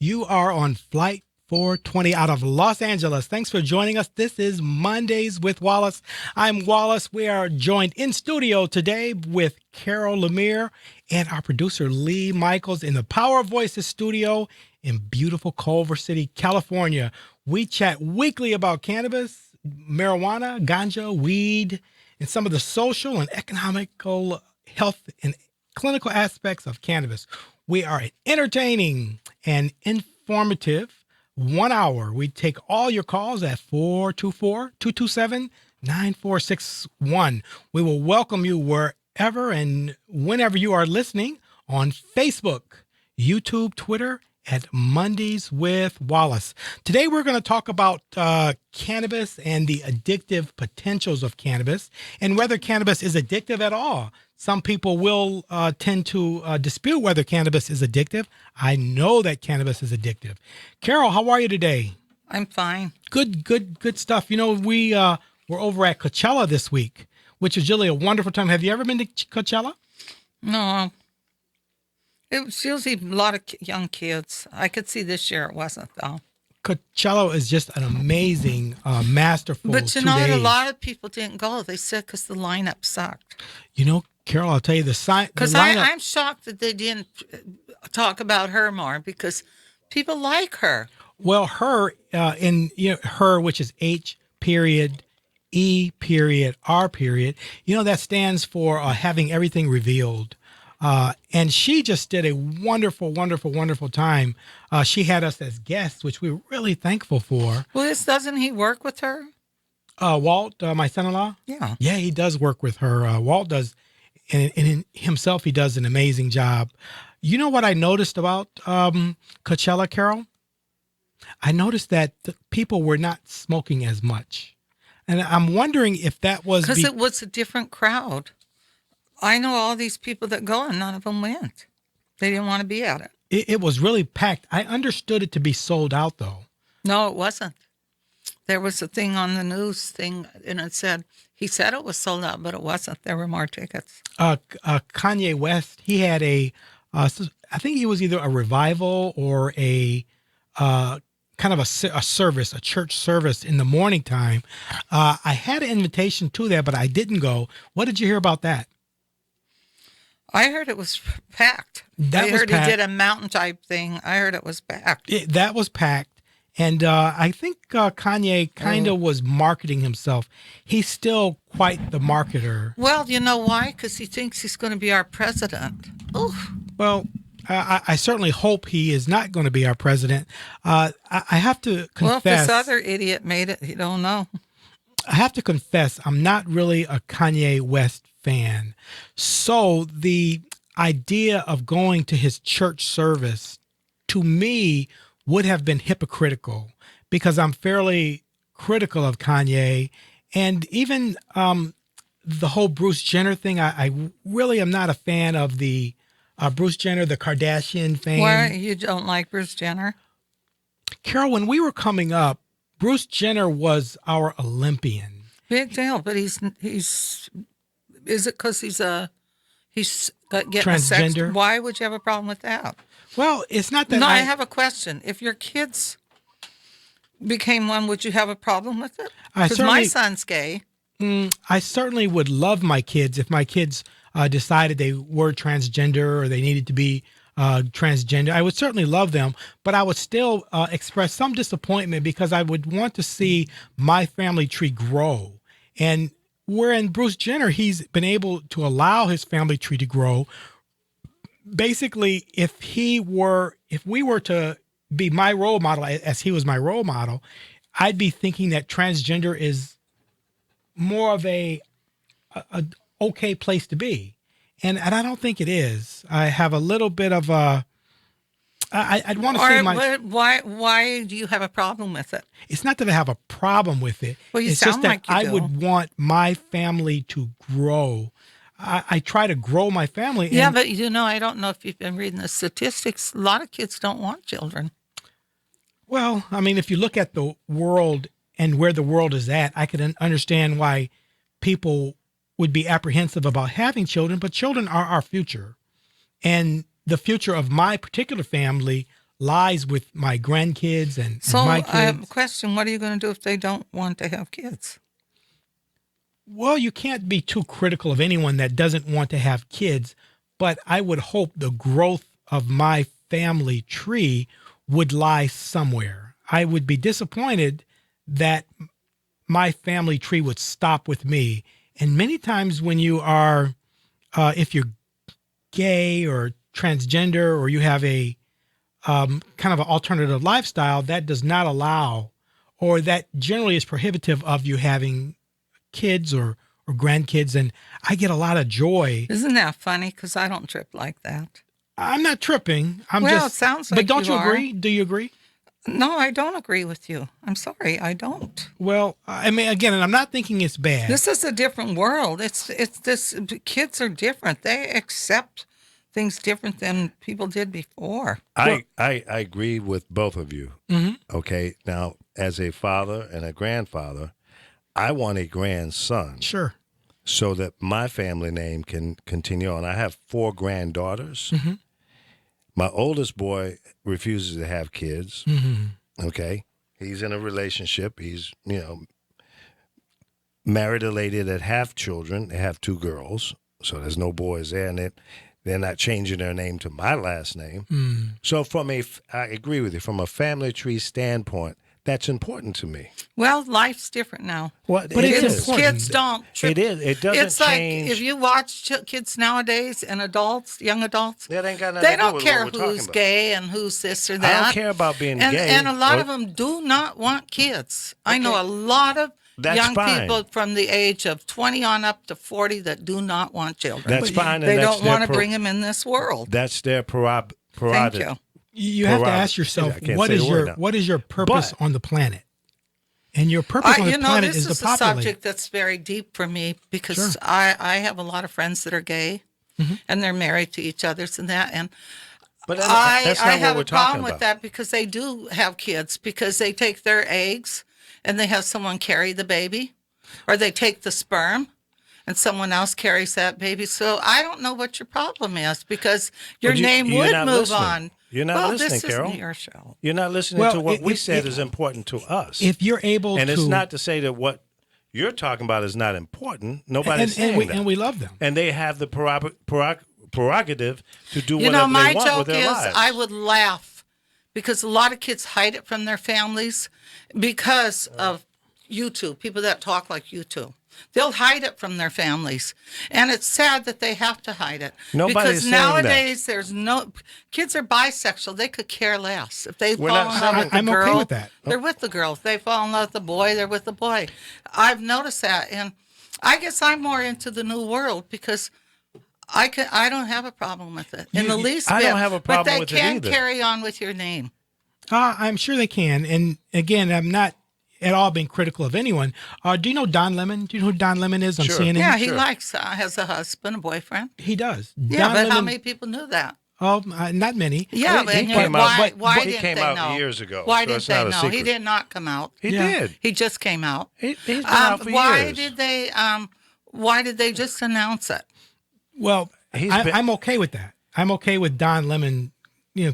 You are on Flight 420 out of Los Angeles. Thanks for joining us. This is Mondays with Wallace. I'm Wallace. We are joined in studio today with Carol Lemire and our producer Lee Michaels in the Power Voices studio in beautiful Culver City, California. We chat weekly about cannabis, marijuana, ganja, weed, and some of the social and economical, health, and clinical aspects of cannabis. We are entertaining and informative 1 hour. We take all your calls at 424-227-9461. We will welcome you wherever and whenever you are listening on Facebook, YouTube, Twitter, at Mondays with Wallace. Today we're going to talk about cannabis and the addictive potentials of cannabis and whether cannabis is addictive at all. Some people will tend to dispute whether cannabis is addictive. I know that cannabis is addictive. Carol, how are you today? I'm fine. Good stuff. You know, we were over at Coachella this week, which is really a wonderful time. Have you ever been to Coachella? No. It was usually a lot of young kids. I could see this year it wasn't, though. Coachella is just an amazing, masterful But you 2 know what? days. A lot of people didn't go. They said because the lineup sucked. You know, Carol, I'll tell you the Because lineup. I'm shocked that they didn't talk about her more because people like her. Well, her, her, which is H period, E period, R period, that stands for having everything revealed. And she just did a wonderful, wonderful, wonderful time. She had us as guests, which we were really thankful for. Well, doesn't he work with her? Walt, my son-in-law? Yeah. Yeah, he does work with her. Walt does, and in himself, he does an amazing job. You know what I noticed about Coachella, Carol? I noticed that the people were not smoking as much. And I'm wondering if that was... Because it was a different crowd. I know all these people that go, and none of them went. They didn't want to be at it. It was really packed. I understood it to be sold out, though. No, it wasn't. There was a thing on the news thing, and it said, he said it was sold out, but it wasn't. There were more tickets. Kanye West, he had I think he was either a revival or a kind of a service, a church service in the morning time. I had an invitation to that, but I didn't go. What did you hear about that? I heard it was packed. I heard he did a mountain type thing. I heard it was packed. That was packed. And I think Kanye kind of was marketing himself. He's still quite the marketer. Well, you know why? Because he thinks he's going to be our president. Oof. Well, I certainly hope he is not going to be our president. I have to confess. Well, if this other idiot made it, you don't know. I have to confess, I'm not really a Kanye West fan. So the idea of going to his church service, to me, would have been hypocritical because I'm fairly critical of Kanye. And even the whole Bruce Jenner thing, I really am not a fan of the Bruce Jenner, the Kardashian fame. Why you don't like Bruce Jenner? Carol, when we were coming up, Bruce Jenner was our Olympian. Big deal, but he's is it because he's getting transgender? A sex? Why would you have a problem with that? Well, it's not that. No, I have a question. If your kids became one, would you have a problem with it? Because my son's gay. I certainly would love my kids if my kids decided they were transgender or they needed to be transgender. I would certainly love them, but I would still express some disappointment because I would want to see my family tree grow. And wherein Bruce Jenner, he's been able to allow his family tree to grow. Basically, if we were to be my role model as he was my role model, I'd be thinking that transgender is more of a okay place to be. And I don't think it is. I have a little bit of I'd want to say Why do you have a problem with it? It's not that I have a problem with it. Well, you it's sound just that like you I do. would want my family to grow. I try to grow my family. Yeah, but I don't know if you've been reading the statistics. A lot of kids don't want children. Well, I mean, if you look at the world and where the world is at, I can understand why people would be apprehensive about having children, but children are our future. And the future of my particular family lies with my grandkids and So my I have a kids. question. What are you going to do if they don't want to have kids? Well, you can't be too critical of anyone that doesn't want to have kids, but I would hope the growth of my family tree would lie somewhere. I would be disappointed that my family tree would stop with me. And many times when you are, if you're gay or transgender, or you have a kind of an alternative lifestyle, that does not allow, or that generally is prohibitive of you having kids or grandkids. And I get a lot of joy. Isn't that funny? Because I don't trip like that. I'm not tripping. Well, it sounds like but don't you you are. agree? Do you agree? No, I don't agree with you. I'm sorry, I don't. Well, I mean, again, and I'm not thinking it's bad. This is a different world. It's this. Kids are different. They accept things different than people did before. I agree with both of you. Mhm. Okay. Now, as a father and a grandfather, I want a grandson Sure. so that my family name can continue on. I have 4 granddaughters. Mm-hmm. My oldest boy refuses to have kids. Mm-hmm. Okay. He's in a relationship. He's, married a lady that have children. They have 2 girls. So there's no boys there. And they're not changing their name to my last name. Mm. So I agree with you. From a family tree standpoint, that's important to me. Well, life's different now. Well, But it is Kids, important. kids don't. It is. It doesn't It's change. like if you watch kids nowadays and adults, young adults, That ain't got nothing they to do don't with care what we're talking who's about. gay and who's this or that. I don't care about being and, gay. And a lot Well, of them do not want kids. I know Okay. a lot of That's young fine. people from the age of 20 on up to 40 that do not want children. That's fine. They and that's don't want to their bring them in this world. That's their Thank prerogative. you. You have to Prerogative. ask yourself, I can't what say is the word your now. what is your purpose But- on the planet? And your purpose on the planet this is to is a populate. subject that's very deep for me because Sure. I have a lot of friends that are gay Mm-hmm. and they're married to each other and that. And But I that's not what have we're a problem talking with about. that because they do have kids because they take their eggs and they have someone carry the baby, or they take the sperm and someone else carries that baby. So I don't know what your problem is because your But name you're would not move listening. on. You're not well, listening, this Carol. isn't your show. You're not listening Well, to what we if- said if- is important to us. If you're able and to, it's not to say that what you're talking about is not important. Nobody's saying that. and we love them. And they have the prerogative to do You whatever know, my they want with joke their is lives. I would laugh because a lot of kids hide it from their families because of YouTube, people that talk like you two. They'll hide it from their families. And it's sad that they have to hide it. Nobody's because saying that. nowadays there's no kids are bisexual. They could care less. If they We're fall not in saying love with the I'm okay girl, with that. they're with the girl. If they fall in love with the boy, they're with the boy. I've noticed that. And I guess I'm more into the new world because I don't have a problem with it in the least I bit. don't have a problem but with it they can either. carry on with your name. I'm sure they can. And again, I'm not at all being critical of anyone. Do you know Don Lemon? Do you know who Don Lemon is on Sure. CNN? Yeah, he Sure. likes has a husband, a boyfriend. He does. Yeah, Don but how Lemon- many people knew that? Oh, not many. Yeah, He but came why? out- Why he didn't came they out know? years ago, Why so didn't it's they not a know? He secret. did not come out. He Yeah. did. He just came out. He's been out for Why years. did they? Why did they just announce it? Well, He's been- I'm okay with that. I'm okay with Don Lemon,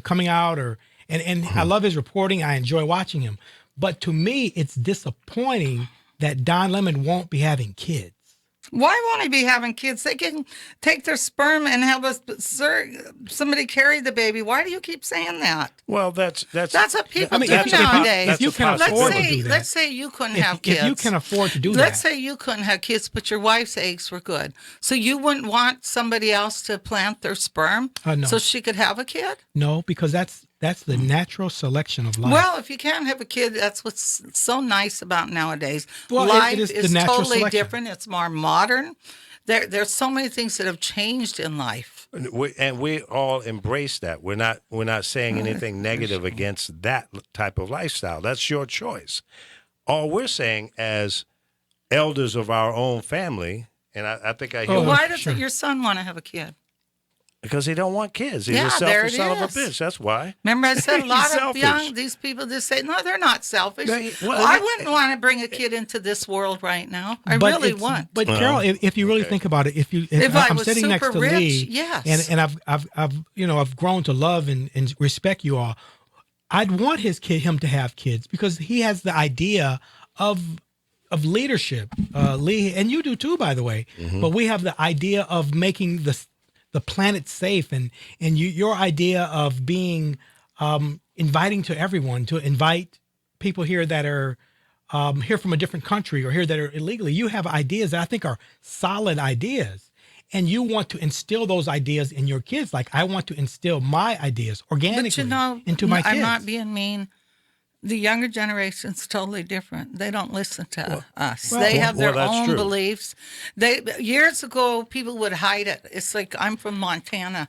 coming out and I love his reporting. I enjoy watching him. But to me, it's disappointing that Don Lemon won't be having kids. Why won't he be having kids? They can take their sperm and have somebody carry the baby. Why do you keep saying that? Well, that's That's what people do that's a nowadays. If you can afford to do that. Let's say you couldn't have If kids. you can afford to do Let's that. say you couldn't have kids, but your wife's eggs were good. So you wouldn't want somebody else to plant their sperm No. so she could have a kid? No, because that's the natural selection of life. Well, if you can't have a kid, that's what's so nice about nowadays. Well, it Life is the is natural totally selection. different. It's more modern. There's so many things that have changed in life. we all embrace that. We're not saying anything negative against that type of lifestyle. That's your choice. All we're saying as elders of our own family, and I think I hear Oh, Why doesn't sure. your son want to have a kid? because he don't want kids. He's Yeah, a there selfish it son of a is. bitch. That's why. Remember, I said a He's lot of selfish. these people just say, no, they're not selfish. Well, I wouldn't want to bring a kid into this world right now. I But really it's- wouldn't. But Carol, if you really okay. think about it, If I I'm was sitting next super to rich, Lee, yes. and I've grown to love and respect you all. I'd want him to have kids because he has the idea of leadership. Lee, and you do too, by the way. But we have the idea of making the planet safe, and your idea of being inviting to everyone, to invite people here that are here from a different country or here that are illegally. You have ideas that I think are solid ideas, and you want to instill those ideas in your kids. Like I want to instill my ideas organically into my kids. I'm not being mean. The younger generation's totally different. They don't listen to us. They have their own beliefs. Years ago, people would hide it. It's like I'm from Montana,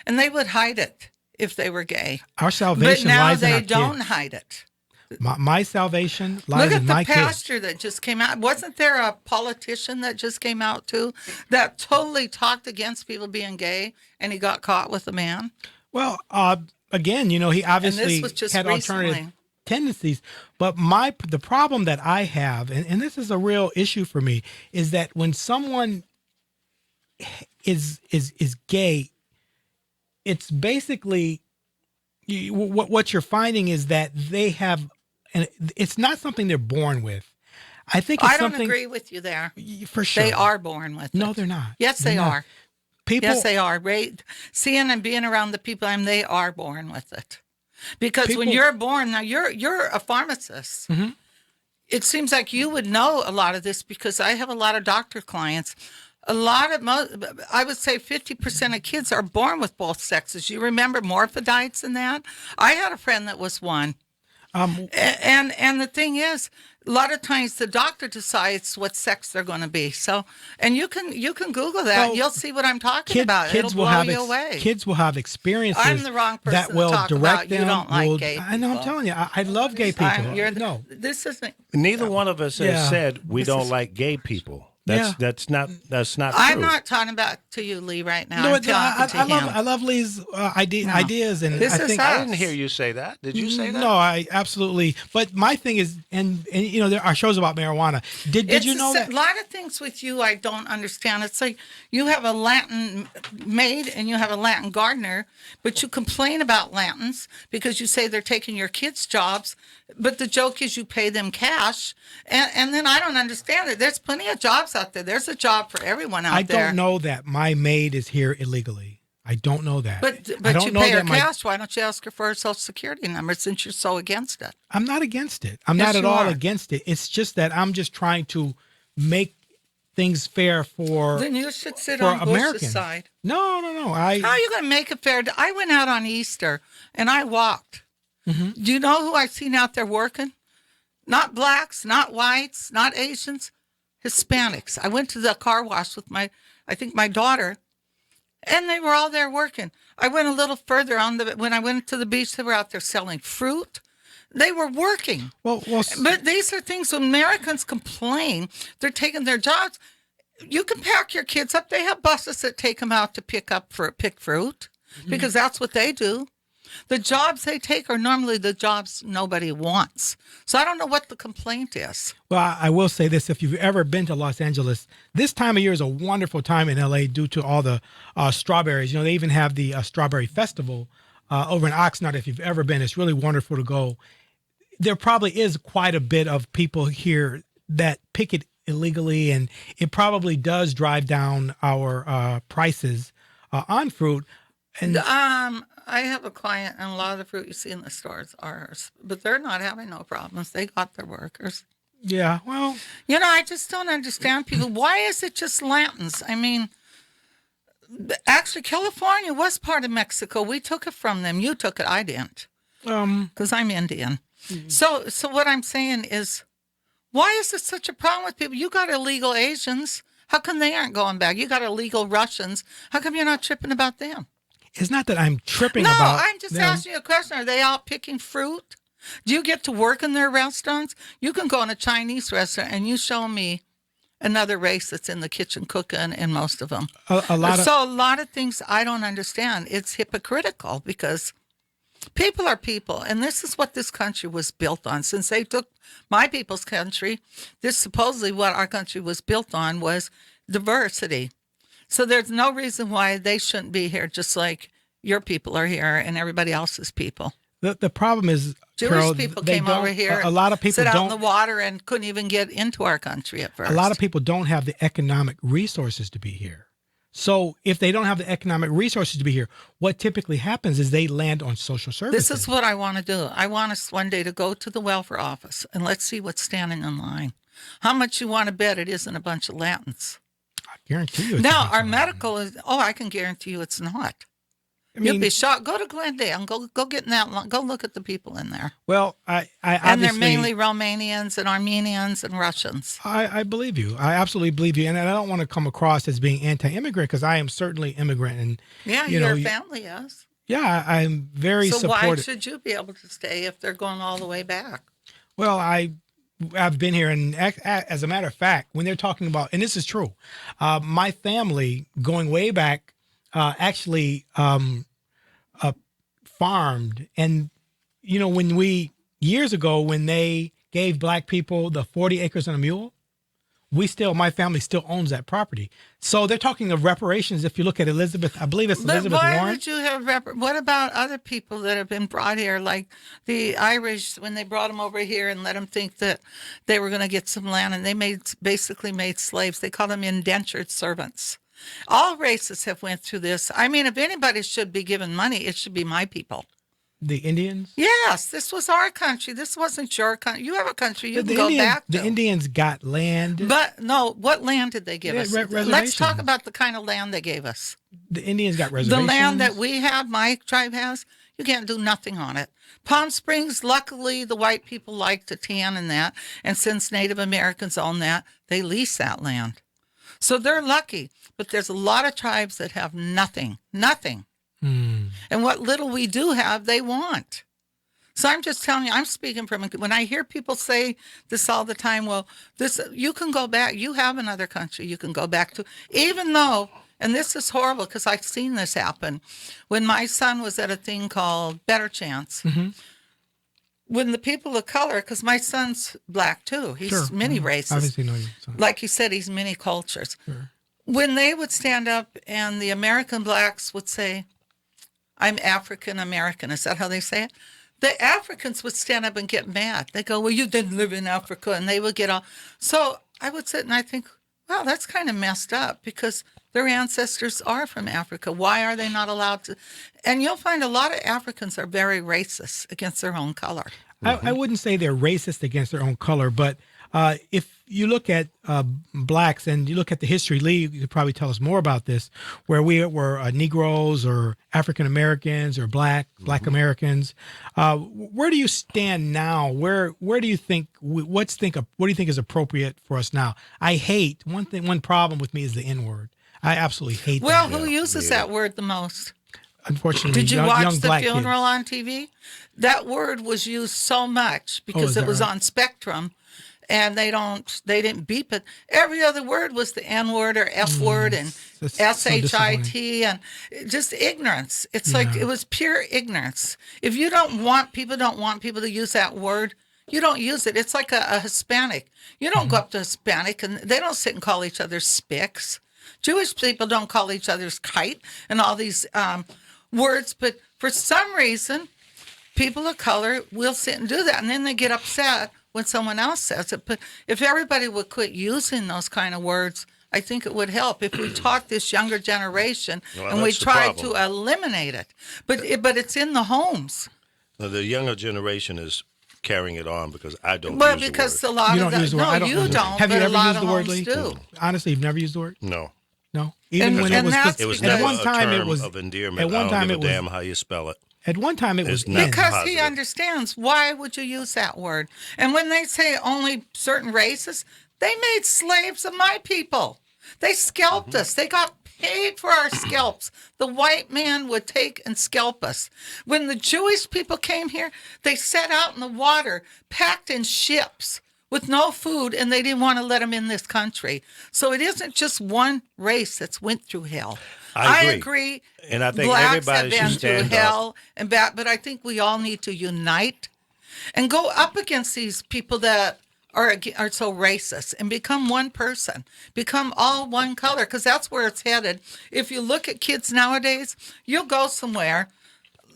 and they would hide it if they were gay. Our salvation lies in our kids. But now they don't hide it. My salvation lies in my kids. Look at the pastor that just came out. Wasn't there a politician that just came out too that totally talked against people being gay, and he got caught with a man? Well, again, he obviously had alternative tendencies, but the problem that I have, and this is a real issue for me, is that when someone is gay, it's basically what you're finding is that they have, and it's not something they're born with. I think it's I don't agree with you there. For sure, they are born with it. No, they're not. Yes, they are. Yes, they are. Seeing and being around the people they are born with it. Because when you're born, now you're a pharmacist. Mm-hmm. It seems like you would know a lot of this because I have a lot of doctor clients. I would say 50% of kids are born with both sexes. You remember morphodites and that? I had a friend that was one. And the thing is, a lot of times the doctor decides what sex they're going to be. So, and you can Google that. Well, and you'll see what I'm talking about. It'll blow you away. Kids will have experiences. I'm the wrong person that will to talk direct about. them. You don't like gay people. I know. I'm telling you, I love gay people. This isn't. Neither one of us has said we don't like gay people. That's not true. I'm not talking about to you, Lee, right now. No, I love Lee's ideas, and I didn't hear you say that. Did you say that? No, I absolutely. But my thing is, and there are shows about marijuana. Did you know that? A lot of things with you I don't understand. It's like you have a Latin maid and you have a Latin gardener, but you complain about Latins because you say they're taking your kids' jobs. But the joke is you pay them cash, and then I don't understand it. There's plenty of jobs out there. There's a job for everyone out there. I don't know that my maid is here illegally. I don't know that. But you pay her cash. Why don't you ask her for her Social Security number since you're so against it? I'm not against it. I'm not at all against it. It's just that I'm just trying to make things fair for Then you should sit on Bush's side. No. How are you going to make it fair? I went out on Easter, and I walked. Mm-hmm. Do you know who I've seen out there working? Not blacks, not whites, not Asians, Hispanics. I went to the car wash with my daughter, and they were all there working. I went a little further when I went to the beach, they were out there selling fruit. They were working. Well, but these are things when Americans complain, they're taking their jobs. You can pack your kids up. They have buses that take them out to pick fruit because that's what they do. The jobs they take are normally the jobs nobody wants. So I don't know what the complaint is. Well, I will say this. If you've ever been to Los Angeles, this time of year is a wonderful time in L.A. due to all the strawberries. They even have the Strawberry Festival over in Oxnard. If you've ever been, it's really wonderful to go. There probably is quite a bit of people here that pick it illegally, and it probably does drive down our prices on fruit. And I have a client, and a lot of the fruit you see in the stores are ours, but they're not having no problems. They got their workers. Yeah, well. I just don't understand people. Why is it just Latins? I mean, actually, California was part of Mexico. We took it from them. You took it. I didn't. Because I'm Indian. Mm-hmm. So what I'm saying is, why is it such a problem with people? You got illegal Asians. How come they aren't going back? You got illegal Russians. How come you're not tripping about them? It's not that I'm tripping about No, I'm just asking you a question. Are they all picking fruit? Do you get to work in their restaurants? You can go in a Chinese restaurant and you show me another race that's in the kitchen cooking in most of them. A lot of things I don't understand. It's hypocritical because people are people, and this is what this country was built on. Since they took my people's country, this supposedly what our country was built on was diversity. So there's no reason why they shouldn't be here, just like your people are here and everybody else's people. The problem is, Jewish Carol, people they came don't- over here. A lot of people sit out in don't. the water and couldn't even get into our country at first. A lot of people don't have the economic resources to be here. So if they don't have the economic resources to be here, what typically happens is they land on social services. This is what I want to do. I want us one day to go to the welfare office and let's see what's standing in line. How much you want to bet it isn't a bunch of Latins? I guarantee you. It's Now, not our so. medical is, I can guarantee you it's not. I You'll mean, be shocked. Go to Glendale and go get in that line. Go look at the people in there. well, I And they're obviously, mainly Romanians and Armenians and Russians. I believe you. I absolutely believe you, and I don't want to come across as being anti-immigrant because I am certainly immigrant, and Yeah, you know, your family is. yeah, I'm very So why supportive. should you be able to stay if they're going all the way back? Well, I've been here, and as a matter of fact, when they're talking about, and this is true, my family going way back actually farmed, and you know, years ago when they gave black people the 40 acres and a mule, my family still owns that property. So they're talking of reparations. If you look at Elizabeth, I believe it's But Elizabeth why Warren. would you have? What about other people that have been brought here, like the Irish, when they brought them over here and let them think that they were going to get some land, and they basically made slaves. They call them indentured servants. All races have went through this. I mean, if anybody should be given money, it should be my people. The Indians. Yes, this was our country. This wasn't your country. You have a country you The can go Indians, back to. the Indians got land. But no, what land did they give Yeah, us? reservations. Let's talk about the kind of land they gave us. The Indians got The reservations. land that we have, my tribe has, you can't do nothing on it. Palm Springs, luckily, the white people like to tan in that. And since Native Americans own that, they lease that land. So they're lucky. But there's a lot of tribes that have nothing. And what little we do have, they want. So I'm just telling you, I'm speaking from, when I hear people say this all the time, well, you can go back. You have another country you can go back to, even though, and this is horrible because I've seen this happen. When my son was at a thing called Better Chance, when the people of color, because my son's black too, he's Sure. many races. Obviously, no. So. Like you said, he's many cultures. Sure. When they would stand up and the American blacks would say, I'm African American. Is that how they say it? The Africans would stand up and get mad. They go, well, you didn't live in Africa. And they would get all. So I would sit and I think, well, that's kind of messed up because their ancestors are from Africa. Why are they not allowed to? And you'll find a lot of Africans are very racist against their own color. I wouldn't say they're racist against their own color, but if you look at blacks and you look at the history, Lee, you could probably tell us more about this, where we were Negroes or African Americans or Black Americans. Where do you stand now? Where do you think what do you think is appropriate for us now? I hate one problem with me is the N word. I absolutely hate Well, that. who uses that word the most? Unfortunately, Did you young watch the black funeral kids. on TV? That word was used so much because is it that was right? on Spectrum, and they didn't beep it. Every other word was the N word or F word and that's so SHIT and just ignorance. It's like it was pure ignorance. If you don't want people to use that word, you don't use it. It's like a Hispanic. You don't go up to Hispanic and they don't sit and call each other spics. Jewish people don't call each other's kite and all these words, but for some reason, people of color will sit and do that, and then they get upset when someone else says it. But if everybody would quit using those kind of words, I think it would help if we taught this younger generation and we that's the tried to problem. eliminate it. But it's in the homes. Now, the younger generation is carrying it on because I don't Well, use because the a word. lot You of don't use the word. no, I don't you use the word. don't. Have you but ever a lot used of the word, homes Lee? do. Honestly, you've never used the word? No. No. Even And- when and it was that's It was because- at never one time a term it was of endearment. at one I don't time give it a was damn how you spell it. at one time it was It's not. in. Because he Positive. understands why would you use that word. And when they say only certain races, they made slaves of my people. They scalped us. They got paid for our scalps. The white man would take and scalp us. When the Jewish people came here, they set out in the water, packed in ships with no food, and they didn't want to let them in this country. So it isn't just one race that's went through hell. I agree. agree. And I think blacks everybody have been should through stand up. hell and bad, but I think we all need to unite and go up against these people that are so racist and become one person, become all one color, because that's where it's headed. If you look at kids nowadays, you'll go somewhere.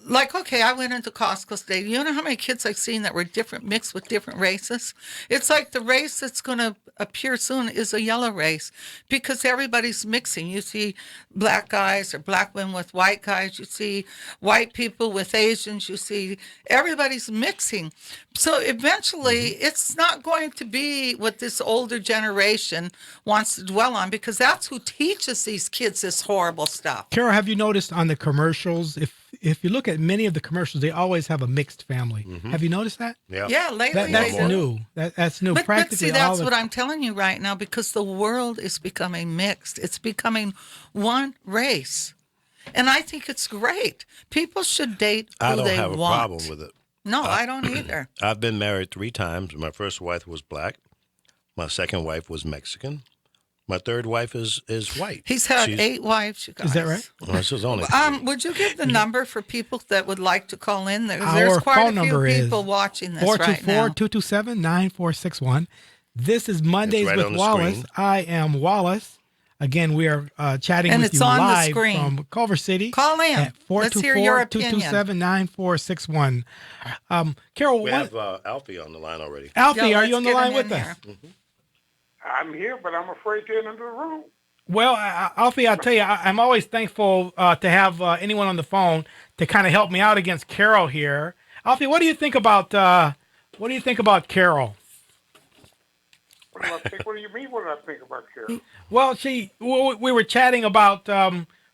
like, okay, I went into Costco today. You know how many kids I've seen that were different, mixed with different races? It's like the race that's going to appear soon is a yellow race because everybody's mixing. You see black guys or black women with white guys. You see white people with Asians. You see everybody's mixing. So eventually it's not going to be what this older generation wants to dwell on because that's who teaches these kids this horrible stuff. Carol, have you noticed on the commercials, if you look at many of the commercials, they always have a mixed family. Have you noticed that? Yeah. Yeah, lately That's they do. new. That's new. But Practically see, all that's the what I'm telling you right now because the world is becoming mixed. It's becoming one race. And I think it's great. People should date who I don't they have a want. problem with it. No, I don't either. I've been married 3 times. My first wife was black. My second wife was Mexican. My third wife is white. He's had She's- 8 wives, you guys. Is that right? Well, this is only 3. Would you give the number for people that would like to call in? There's Our quite phone a few number is people watching this right now. 424-227-9461. This is Mondays right with on the Wallace. screen. I am Wallace. Again, we are chatting And with it's you on the live screen. from Culver City. Call in. At Let's hear your opinion. 424-227-9461. Carol, We what, have Alfie on the line already. Alfie, Yeah, are you let's on the get line him with in us? here. I'm here, but I'm afraid to enter the room. Well, Alfie, I'll tell you, I'm always thankful to have anyone on the phone to kind of help me out against Carol here. Alfie, what do you think about Carol? What do I think? What do you mean? What do I think about Carol? Well, we were chatting about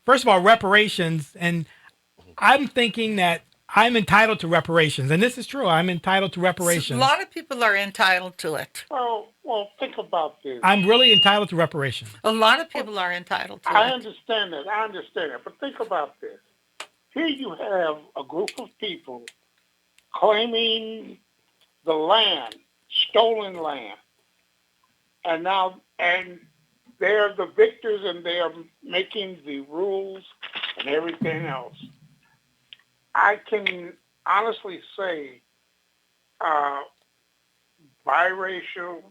first of all reparations, and I'm thinking that I'm entitled to reparations, and this is true. I'm entitled to A reparations. lot of people are entitled to it. Well, think about this. I'm really entitled to reparations. A lot of people are entitled to I it. understand that. But think about this. Here you have a group of people claiming the land, stolen land, and they're the victors, and they are making the rules and everything else. I can honestly say biracial,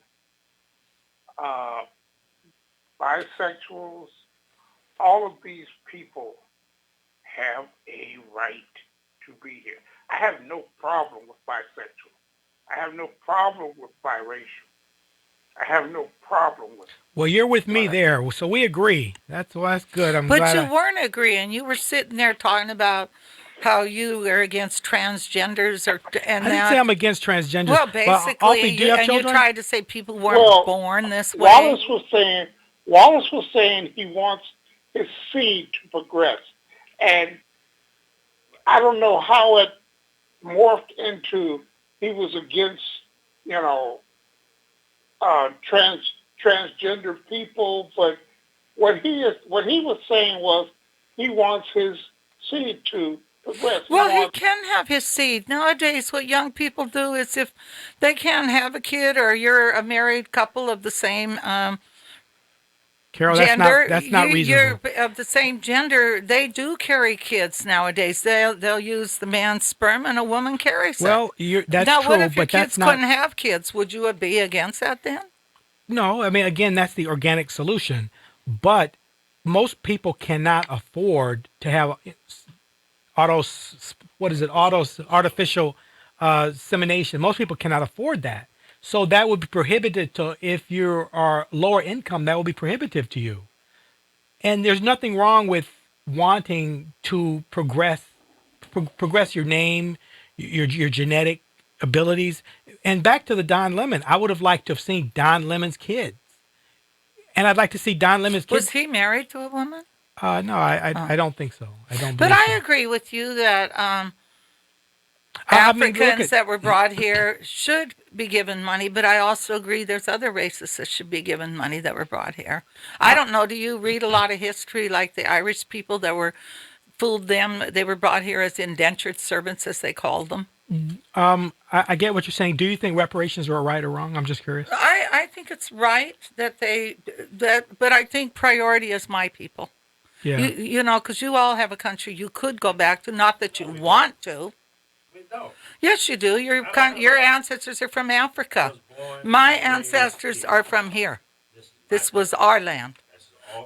bisexuals, all of these people have a right to be here. I have no problem with bisexual. I have no problem with biracial. I have no problem with Well, you're with me there, so we agree. That's good. I'm But glad. you weren't agreeing. You were sitting there talking about how you are against transgenders, I didn't say I'm against transgender. well, basically, Alfie, do you have and you children? tried to say people weren't Well, born this way. Wallace was saying he wants his seed to progress. And I don't know how it morphed into he was against, transgender people, but what he was saying was he wants his seed to progress. Well, he can have his seed. Nowadays, what young people do is if they can't have a kid or you're a married couple of the same Carol, gender, that's not reasonable. you're of the same gender, they do carry kids nowadays. They'll use the man's sperm and a woman carries it. Well, that's now, true, what if your but that's kids not. couldn't have kids? Would you be against that then? No, I mean, again, that's the organic solution. But most people cannot afford to have artificial insemination. Most people cannot afford that. So that would be prohibited to, if you are lower income, that would be prohibitive to you. And there's nothing wrong with wanting to progress your name, your genetic abilities. And back to the Don Lemon, I would have liked to have seen Don Lemon's kids. And I'd like to see Don Lemon's kids. Was he married to a woman? No, I don't think so. I don't. But believe I so. agree with you that I mean, look Africans at- that were brought here should be given money, but I also agree there's other races that should be given money that were brought here. I don't know, do you read a lot of history like the Irish people that were fooled them? They were brought here as indentured servants, as they called them. I get what you're saying. Do you think reparations are right or wrong? I'm just curious. I think it's right that but I think priority is my people. Yeah. You know, because you all have a country you could go back to, not that you want to. Yes, you do. Your ancestors are from Africa. My ancestors are from here. This was our land.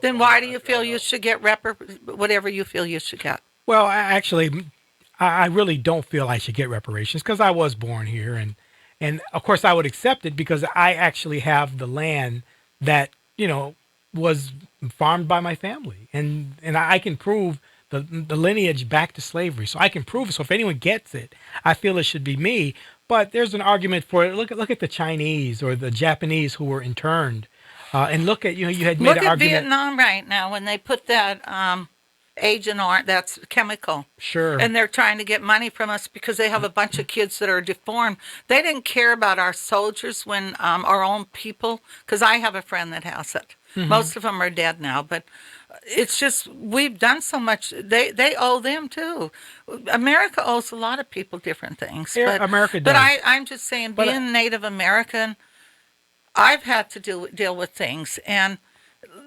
Then why do you feel you should get whatever you feel you should get? Well, actually, I really don't feel I should get reparations because I was born here, and of course I would accept it because I actually have the land that was farmed by my family, and I can prove the lineage back to slavery, so I can prove it. So if anyone gets it, I feel it should be me. But there's an argument for it. Look at the Chinese or the Japanese who were interned, and look at you had made Look an at argument. Vietnam right now when they put that Agent Orange, that's chemical. Sure. And they're trying to get money from us because they have a bunch of kids that are deformed. They didn't care about our soldiers when our own people, because I have a friend that has it. Most of them are dead now, but it's just we've done so much. They owe them too. America owes a lot of people different things. Yeah, But, America but does. I'm just saying, But, being Native American, I've had to deal with things. And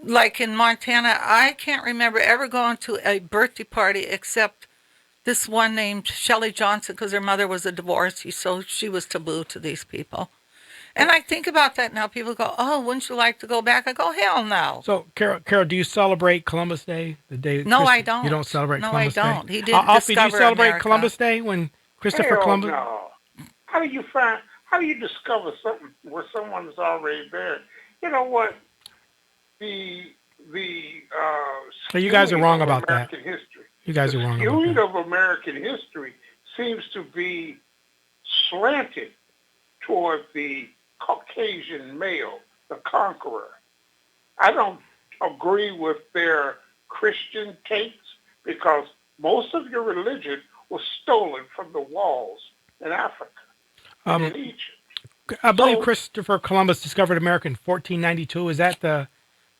like in Montana, I can't remember ever going to a birthday party except this one named Shelley Johnson because her mother was a divorcee, so she was taboo to these people. And I think about that now. People go, "Oh, wouldn't you like to go back?" I go, "Hell no." So, Carol, do you celebrate Columbus Day? The day? No, I don't. You don't celebrate No, Columbus I don't. Day? He didn't Alfie, do you discover celebrate America. Columbus Day when Christopher Hell Columbus? no. How do you discover something where someone's already there? You know what? The So you guys are skewing wrong of about that. American history. You guys The are wrong about skewing that. of American history seems to be slanted toward the Caucasian male, the conqueror. I don't agree with their Christian takes because most of your religion was stolen from the walls in Africa and in Egypt. I believe So- Christopher Columbus discovered America in 1492. Is that the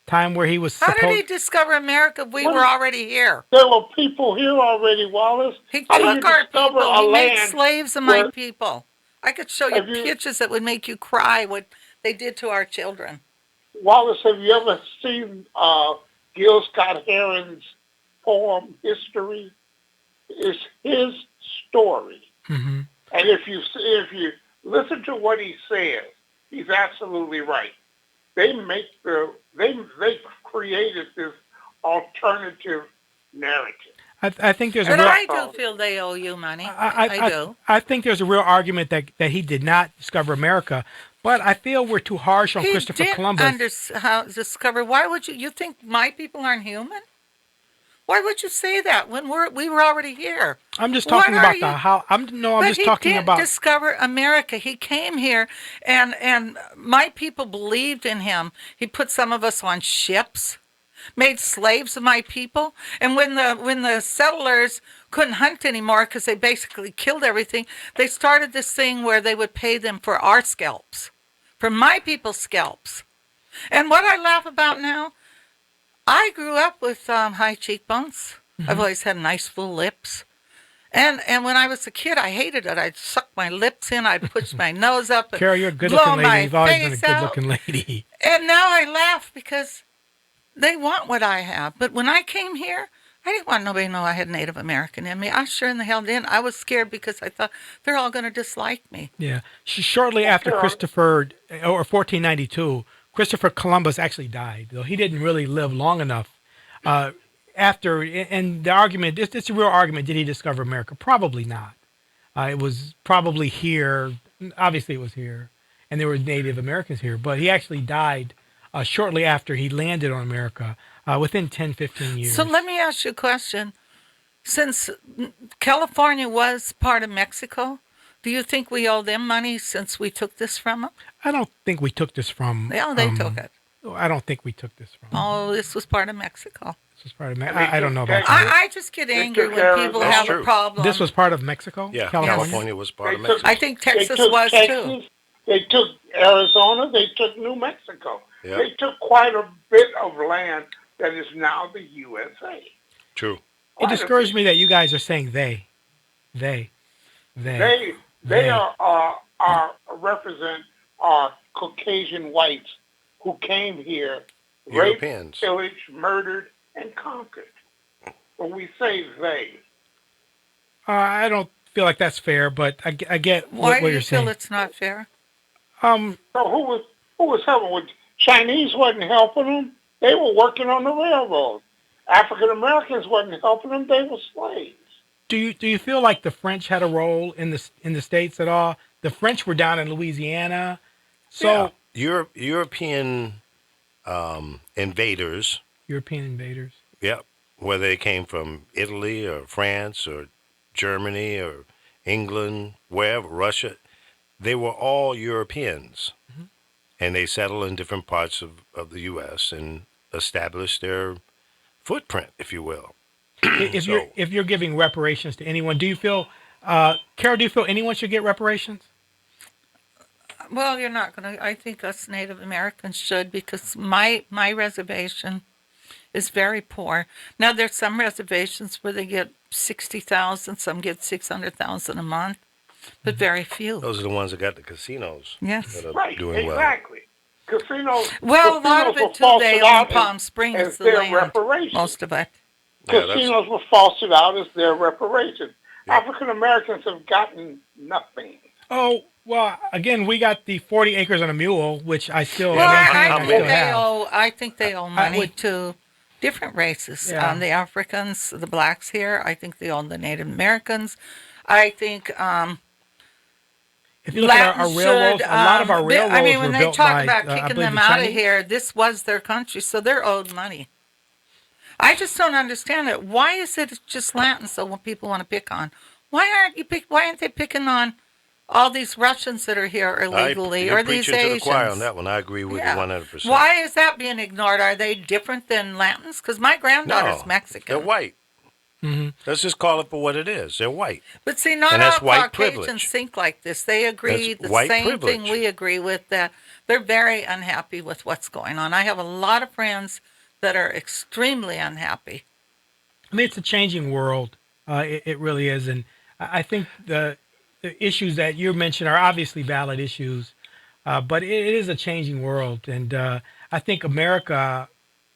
time where he was How supposed? did he discover America? We What were is- already here. There were people here already, Wallace. He How do you took our discover people. a He made land slaves of my where- people. I could show you Have you- pictures that would make you cry what they did to our children. Wallace, have you ever seen Gil Scott Heron's poem History? It's his story. Mm-hmm. And if you listen to what he says, he's absolutely right. They created this alternative narrative. I think there's a But real. I do feel they owe you money. I do. I think there's a real argument that he did not discover America, but I feel we're too harsh on He Christopher did Columbus. discover. Why would you think my people aren't human? Why would you say that when we were already here? I'm just What talking are about you- the how. I'm But just he talking did about. discover America. He came here, and my people believed in him. He put some of us on ships, made slaves of my people. And when the settlers couldn't hunt anymore because they basically killed everything, they started this thing where they would pay them for our scalps, for my people's scalps. And what I laugh about now, I grew up with high cheekbones. I've always had nice full lips. And when I was a kid, I hated it. I'd suck my lips in. I'd push my nose up and Carol, you're a good blow looking my lady. You've always been a face good out. looking lady. And now I laugh because they want what I have. But when I came here, I didn't want nobody to know I had Native American in me. I sure in the hell didn't. I was scared because I thought they're all going to dislike me. Yeah. Shortly after Christopher, or 1492, Christopher Columbus actually died. Though he didn't really live long enough. And the argument, it's a real argument. Did he discover America? Probably not. It was probably here. Obviously, it was here, and there were Native Americans here. But he actually died shortly after he landed on America, within 10, 15 years. So let me ask you a question. Since California was part of Mexico, do you think we owe them money since we took this from them? I don't think we took this from. Yeah, they took it. I don't think we took this from. Oh, this was part of Mexico. This was part of. I don't know about I- that. I just get angry took when people Arizona. have That's a true. problem. This was part of Mexico. Yeah, California. California was part of They took- Mexico. I think They Texas took was Texas, too. They took Arizona. They took New Mexico. Yeah. They took quite a bit of land that is now the USA. True. It discouraged me that you guys are saying they. They are represent our Caucasian whites who came here, raped, Europeans. pillaged, murdered, and conquered. When we say they, I don't feel like that's fair, but I get Why what do you you're feel saying. it's not fair? so who was helping? With Chinese wasn't helping them. They were working on the railroad. African Americans wasn't helping them. They were slaves. Do you feel like the French had a role in the states at all? The French were down in Louisiana, so European invaders. European invaders. Yep. Whether they came from Italy or France or Germany or England, wherever, Russia, they were all Europeans. And they settled in different parts of the U.S. and established their footprint, if you will. If you're giving reparations to anyone, do you feel, Carol? Do you feel anyone should get reparations? Well, you're not going to. I think us Native Americans should, because my reservation is very poor. Now, there's some reservations where they get 60,000, some get 600,000 a month, but very few. Those are the ones that got the casinos. Yes. That are Right, doing well. exactly. Casinos. Well, a lot of casinos it were too. They falsified own out Palm as Springs, the their land. reparations. Most of it. Yeah, that's- Casinos were falsified out as their reparations. African Americans have gotten nothing. Oh, well, again, we got the 40 acres and a mule, which I still Well, maintain I I think still they have. owe. I think they owe money would- to different races. Yeah. The Africans, the blacks here. I think they owe the Native Americans. I think If you look at our Latin railroads, should, a lot of our railroads I mean, when were they built talk by, about I kicking believe, them the out of Chinese. here, this was their country, so they're owed money. I just don't understand it. Why is it just Latin? So when people want to pick on, why aren't they picking on all these Russians that are here illegally, You're or these preaching to the Asians? choir on that one. I agree with Yeah. you 100%. Why is that being ignored? Are they different than Latins? Because my granddaughter's No, Mexican. they're white. Let's just call it for what it is. They're white. But see, not And all that's white Caucasians privilege. think like this. They agree That's the white same privilege. thing we agree with, that they're very unhappy with what's going on. I have a lot of friends that are extremely unhappy. I mean, it's a changing world. It really is, and I think the issues that you mentioned are obviously valid issues, but it is a changing world, and I think America.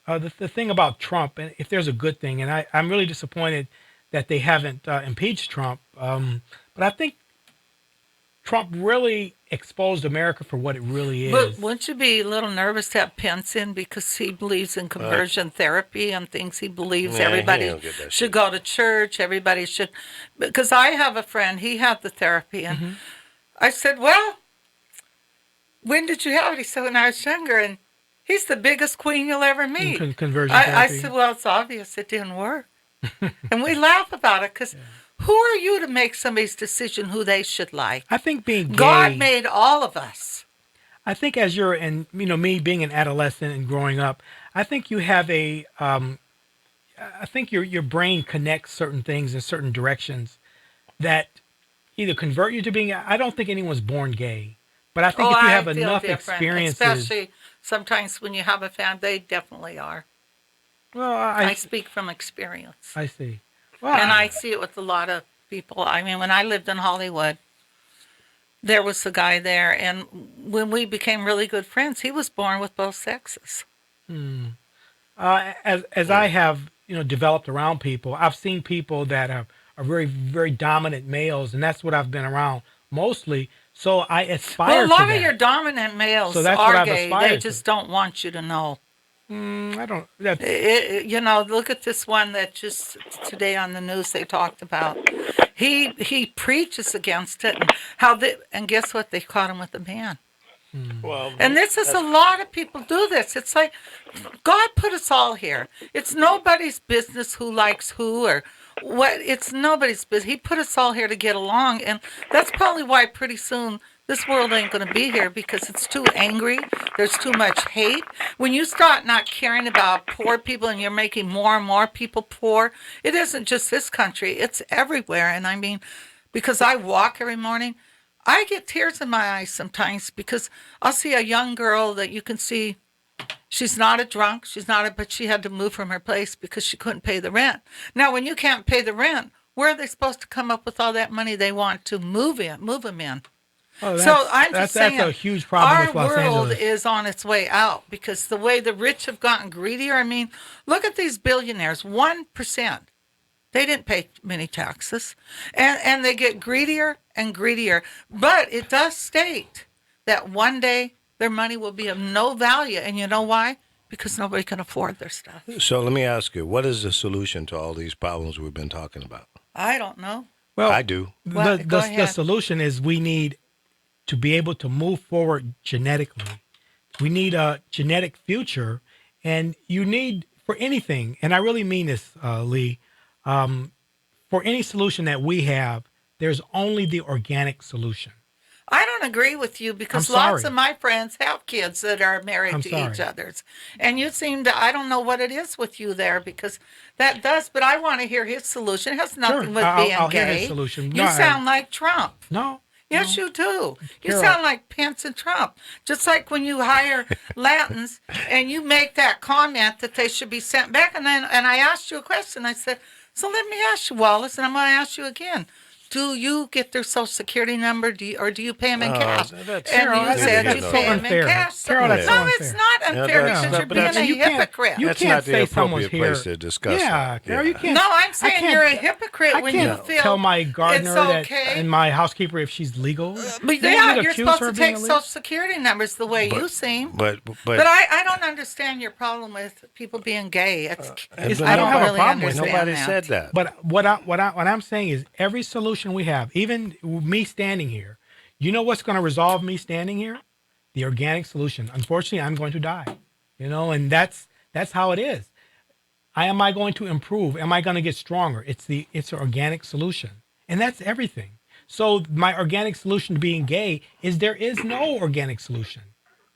The thing about Trump, and if there's a good thing, and I'm really disappointed that they haven't impeached Trump, but I think Trump really exposed America for what it really is. But wouldn't you be a little nervous to have Pence in, because he believes in conversion therapy and things he believes Nah, he everybody don't get that should shit. go to church, everybody should. Because I have a friend, he had the therapy, and I said, well, when did you have it? He said, when I was younger, and he's the biggest queen you'll ever meet. Conversion I therapy. said, well, it's obvious it didn't work. And we laugh about it, because who are you to make somebody's decision who they should like? I think being gay, God made all of us. I think as you're in, me being an adolescent and growing up, I think you have I think your brain connects certain things in certain directions that either convert you to being. I don't think anyone's born gay, but I think if you have I feel enough different, experiences, especially sometimes when you have a family, they definitely are. well, I speak from experience, I see. Well, and I see it with a lot of people. I mean, when I lived in Hollywood, there was a guy there, and when we became really good friends, he was born with both sexes. as I have developed around people, I've seen people that are very very dominant males, and that's what I've been around mostly. So I aspire Well, a lot to of that. your dominant males So that's what are I've gay. aspired They to. just don't want you to know. I don't. That's Look at this one that just today on the news they talked about. He preaches against it, and and guess what? They caught him with a man. Well, And this is a lot of people do this. It's like God put us all here. It's nobody's business who likes who or what. It's nobody's business. He put us all here to get along, and that's probably why pretty soon this world ain't going to be here, because it's too angry. There's too much hate. When you start not caring about poor people and you're making more and more people poor, it isn't just this country. It's everywhere. And I mean, because I walk every morning, I get tears in my eyes sometimes, because I'll see a young girl that you can see she's not a drunk, but she had to move from her place because she couldn't pay the rent. Now, when you can't pay the rent, where are they supposed to come up with all that money they want to move them in? oh, So I'm just saying, that's a huge problem our with Los world Angeles. is on its way out, because the way the rich have gotten greedier. I mean, look at these billionaires, 1%. They didn't pay many taxes, and they get greedier and greedier. But it does state that one day their money will be of no value. And you know why? Because nobody can afford their stuff. So let me ask you, what is the solution to all these problems we've been talking about? I don't know. Well, I do. Well, go the ahead. solution is we need to be able to move forward genetically. We need a genetic future, and you need for anything. And I really mean this, Lee. For any solution that we have, there's only the organic solution. I don't agree with you because I'm lots sorry. of my friends have kids that are married I'm to sorry. each other's. And you seem to, I don't know what it is with you there because that does, but I want to hear his solution. It has nothing with being I'll gay. hear his solution. You sound like Trump. No. Yes, no. you do. You Carol. sound like Pence and Trump. Just like when you hire Latins and you make that comment that they should be sent back. And I asked you a question. I said, so let me ask you, Wallace, and I'm going to ask you again. Do you get their social security number, or do you pay them in cash? that's- And Carol, you said that's you so pay them unfair. in cash. Carol, that's so no, unfair. it's not unfair that's- because no, you're but being that's- a you can't- hypocrite. you That's can't not the say someone's appropriate place here. to discuss Yeah, that. Carol, Yeah. you can't. No, I'm I saying can't- you're a hypocrite I when you can't feel tell my gardener it's okay. that and my housekeeper if she's legal. But You yeah, would you're accuse supposed her to of being take illegal? social security numbers the way you seem. But But I don't understand your problem with people being gay. I don't have a really problem with it. understand nobody that. said that. But what I'm saying is every solution we have, even me standing here, you know what's going to resolve me standing here? The organic solution. Unfortunately, I'm going to die. And that's how it is. Am I going to improve? Am I going to get stronger? It's an organic solution, and that's everything. So my organic solution to being gay is there is no organic solution.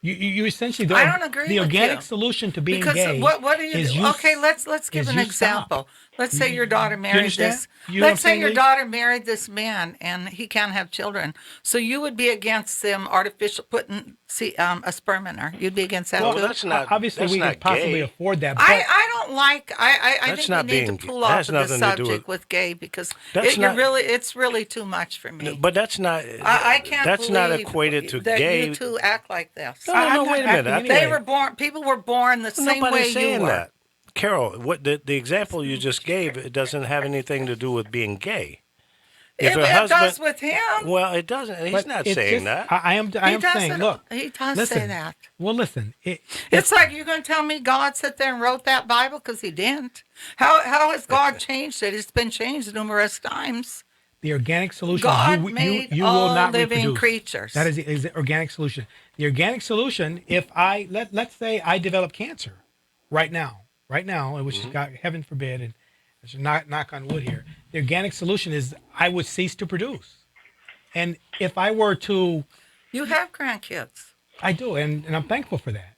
You essentially I don't agree the with organic you. solution to being Because gay what do you is do? Okay, let's give is an you example. stop. Let's say your daughter married understand? this. You know what I'm Let's say saying, your Lee? daughter married this man and he can't have children. So you would be against them artificial putting a sperm in her. You'd be against that Well, too. that's not. obviously that's we not could possibly gay. afford that. But I don't like. I That's think not we need being- to pull that off has of the nothing to do subject with- with gay because That's not- it's really too much for me. But that's not. I can't. That's not believe equated to that gay. you two act like this. No, I'm no, not wait a minute. acting I anyway. They were born. People were born the same Nobody's way you saying were. that. Carol, what the example you just gave, it doesn't have anything to do with being gay. It does with him. Well, it doesn't. He's but not it's saying just- that. I am He saying, doesn't- look. he does listen, say that. Well, listen. It's like you're going to tell me God sat there and wrote that Bible because he didn't. How has God changed it? It's been changed numerous times. The organic solution. God you made will all not living reproduce. creatures. That is the organic solution. The organic solution. If let's say I develop cancer right now, which is God, heaven forbid, and I should knock on wood here. The organic solution is I would cease to produce, and if I were to, You have grandkids. I do, and I'm thankful for that.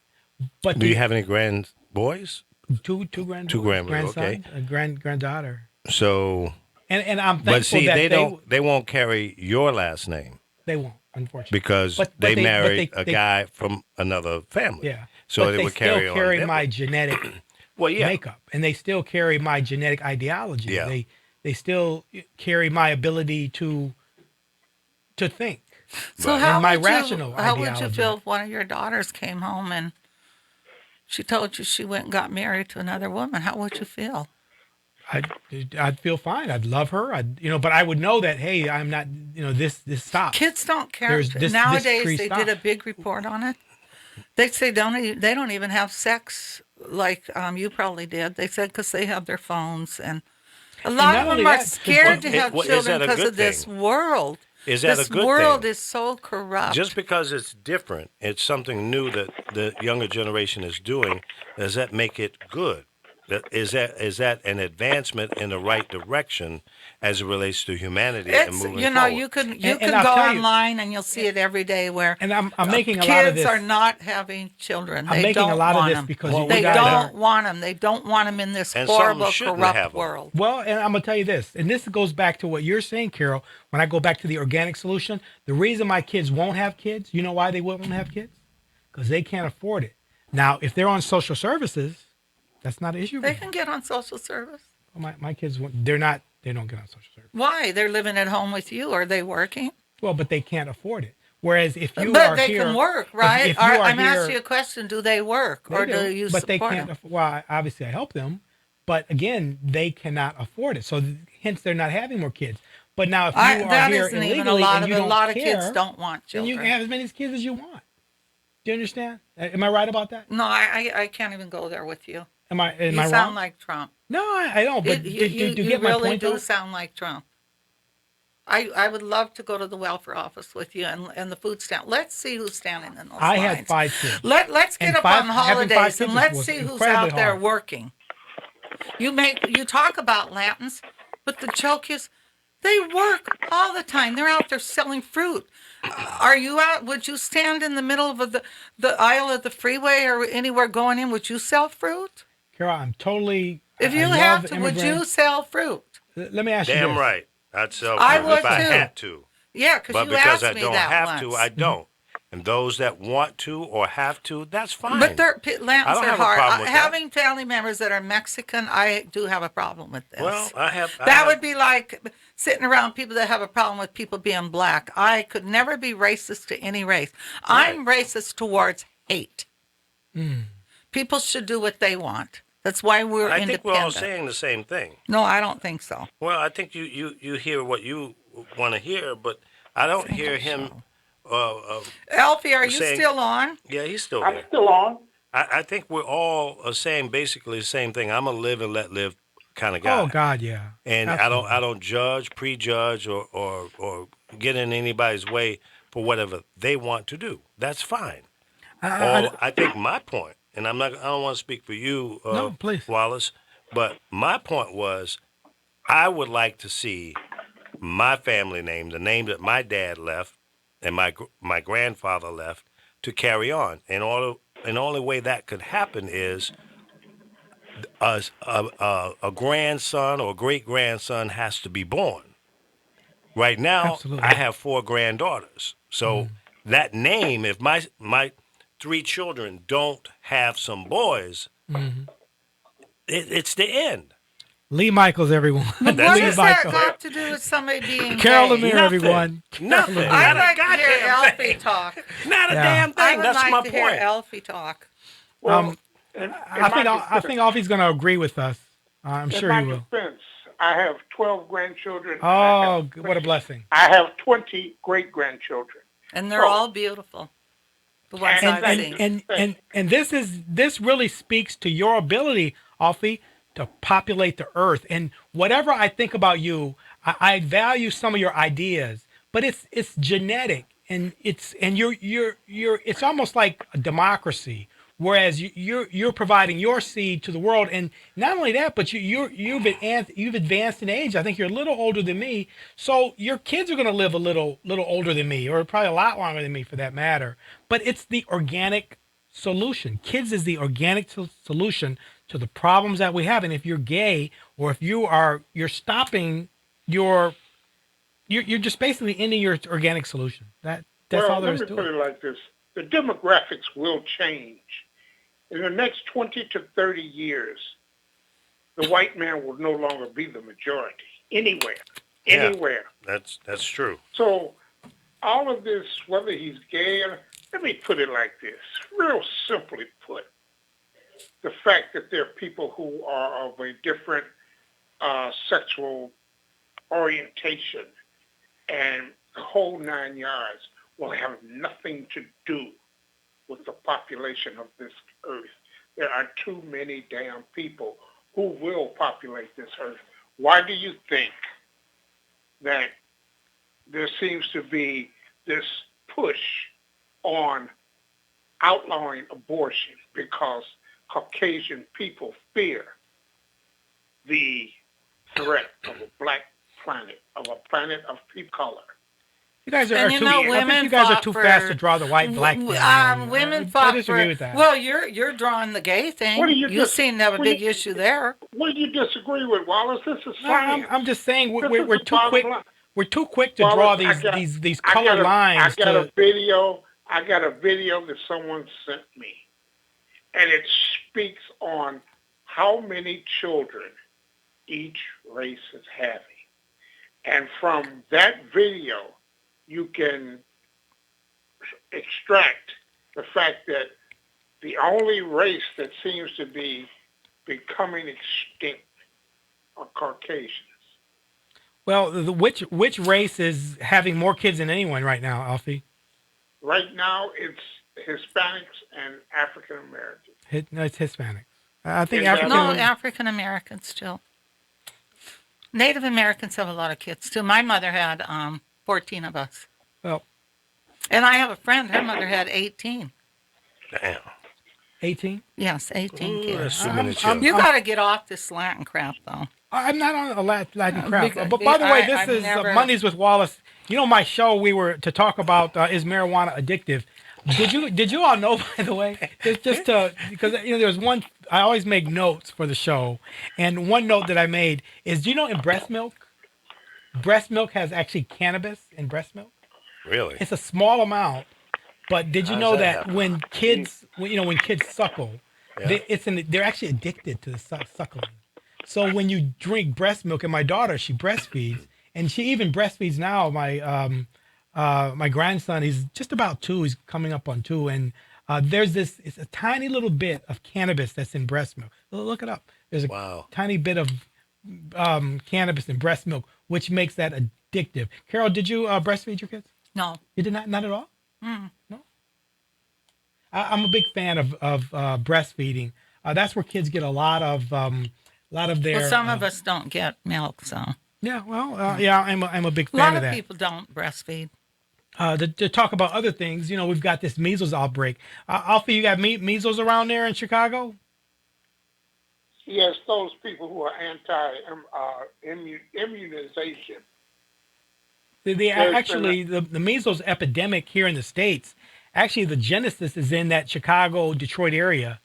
But Do you have any grand boys? two grandboys, Two grandboys, grandson, okay. a granddaughter, So, and I'm thankful but see, that they won't carry your last name they won't, unfortunately, because But they they- but married they- a guy from another family. yeah. So but they would still carry on. carry their- my genetic Well, yeah. makeup, and they still carry my genetic ideology. Yeah. They still carry my ability to think. So Right. how And my would rational you, how would you ideology. feel if one of your daughters came home and she told you she went and got married to another woman? How would you feel? I'd feel fine. I'd love her. But I would know that hey, I'm not. This stops. Kids don't care. There's this Nowadays, tree they stops. did a big report on it. They say they don't even have sex like you probably did. They said because they have their phones and a lot not of only them are that, scared to Is have that children a because good of this thing? world. Is that This a good world thing? is so corrupt. Just because it's different, it's something new that the younger generation is doing. Does that make it good? Is that an advancement in the right direction as it relates to humanity and it's moving you know forward? you can And I'll go tell you- online and you'll see it every day where And I'm making a kids lot of this. are not having children. I'm They making a don't lot of want this them. because Well, you They guys don't are- want them. They don't want them in this And some horrible, shouldn't corrupt have 'em. world. Well, and I'm gonna tell you this, and this goes back to what you're saying, Carol. When I go back to the organic solution, the reason my kids won't have kids, you know why they won't have kids? Because they can't afford it. Now, if they're on social services, that's not an issue. They for can them. get on social service. My kids, they're not. They don't get on social service. Why? They're living at home with you. Are they working? Well, but they can't afford it. Whereas if you But are they here, can work, right? If you are I'm here, asking you a question. Do they work they or do you but they support can't. them? Well, obviously I help them, but again, they cannot afford it. So hence they're not having more kids. But now if you are That here isn't illegally even a lot and of you a don't lot of care, kids don't want then you children. can have as many kids as you want. Do you understand? Am I right about that? No, I can't even go there with you. Am I You wrong? sound like Trump. No, I don't. But You do you get my really point, do though? sound like Trump. I would love to go to the welfare office with you and the food stamp. Let's see who's standing in those I had lines. 5 kids, Let's get and up on having five holidays and kids let's was see who's incredibly out there hard. working. You talk about Latins, but the joke is they work all the time. They're out there selling fruit. Are you out? Would you stand in the middle of the aisle of the freeway or anywhere going in? Would you sell fruit? Carol, I'm totally. If I you love have to, would you immigrants. sell fruit? Let me ask you Damn this. right. I'd sell I fruit would if I too. had to. Yeah, because But you because asked I me don't that have once. to, I don't. And those that want to or have to, that's fine. But I Latins don't are have a hard. problem with that. Having family members that are Mexican, I do have a problem with this. Well, That would be like sitting around people that have a problem with people being black. I could never be racist to any race. I'm racist towards hate. People should do what they want. That's why we're I independent. think we're all saying the same thing. No, I don't think so. Well, I think you hear what you want to hear, but I don't hear him. Elfie, are you saying- still on? Yeah, he's still I'm there. still on. I think we're all saying basically the same thing. I'm a live and let live kind of guy. Oh God, yeah. And Absolutely. I don't judge, prejudge, or get in anybody's way for whatever they want to do. That's fine. I think my point, and I don't want to speak for you, No, please. Wallace, but my point was, I would like to see my family name, the name that my dad left and my grandfather left, to carry on. And the only way that could happen is a grandson or great grandson has to be born. Right now, Absolutely. I have 4 granddaughters. So that name, if my 3 children don't have some boys, it's the end. Lee Michaels, everyone. What That's Lee does it. that Michaels. got to do with somebody being Carol gay? Lemire, Nothing. everyone. Nothing. Carol Lemire. I'd Not a like to hear goddamn Elfie thing. talk. Not a Yeah. damn I thing. would That's like my to hear point. Elfie talk. Well, I think Alfie's going to agree with us. I'm sure he will. Defense, I have 12 grandchildren. Oh, what a blessing. I have 20 great grandchildren. And they're all beautiful. The ones And- I've seen. And this really speaks to your ability, Alfie, to populate the earth. And whatever I think about you, I value some of your ideas, but it's genetic, and you're it's almost like a democracy. Whereas you're providing your seed to the world, and not only that, but you've advanced in age. I think you're a little older than me, so your kids are going to live a little older than me, or probably a lot longer than me for that matter. But it's the organic solution. Kids is the organic solution to the problems that we have. And if you're gay, or if you're stopping you're just basically ending your organic solution. That's all there is let me to put it. it like this. The demographics will change. In the next 20 to 30 years, the white man will no longer be the majority anywhere. Yeah. Anywhere. That's true. So all of this, whether he's gay or, let me put it like this, real simply put, the fact that there are people who are of a different sexual orientation and the whole 9 yards will have nothing to do with the population of this earth. There are too many damn people who will populate this earth. Why do you think that there seems to be this push on outlawing abortion? Because Caucasian people fear the threat of a black planet, of a planet of people of color. You guys are And too. you know, I think women you guys are fought too for- fast to draw the white black thing. Women I fought disagree for. with that. Well, you're drawing the gay thing. What do you You just- seem to have a what do big you- issue there. What do you disagree with, Wallace? This is No, science. I'm just saying This we're is the too bottom quick. line. We're too quick to Wallace, draw I got- these I colored got lines. I got a video that someone sent me, and it speaks on how many children each race is having. And from that video, you can extract the fact that the only race that seems to be becoming extinct are Caucasians. Well, which race is having more kids than anyone right now, Alfie? Right now, it's Hispanics and African Americans. No, it's Hispanics. I think Is that- African. No, African Americans still. Native Americans have a lot of kids too. My mother had 14 of us. Well, And I have a friend, her mother had 18. Damn. 18. Yes, 18 Ooh, kids. that's too many I'm- children. You got to get off this Latin crap, though. I'm not on a Latin crap. because But by the way, this I've is never- Mondays with Wallace. You know, my show, we were to talk about is marijuana addictive. Did you all know, by the way, just because there's one, I always make notes for the show, and one note that I made is, do you know in breast milk has actually cannabis in breast milk? Really? It's a small amount, but did you How know does that that happen? when kids, when kids suckle, Yeah. they're actually addicted to the suckling. So when you drink breast milk, and my daughter, she breastfeeds, and she even breastfeeds now. My grandson, he's just about 2. He's coming up on 2, and it's a tiny little bit of cannabis that's in breast milk. Look it up. There's a Wow. tiny bit of cannabis in breast milk, which makes that addictive. Carol, did you breastfeed your kids? No. You did not at all? No. I'm a big fan of breastfeeding. That's where kids get a lot of their. Well, some of us don't get milk, so. Yeah, well, yeah, I'm a big A fan lot of that. people don't breastfeed. To talk about other things, we've got this measles outbreak. Alfie, you got measles around there in Chicago? Yes, those people who are anti-immunization. Actually, the measles epidemic here in the States, actually the genesis is in that Chicago, Detroit area.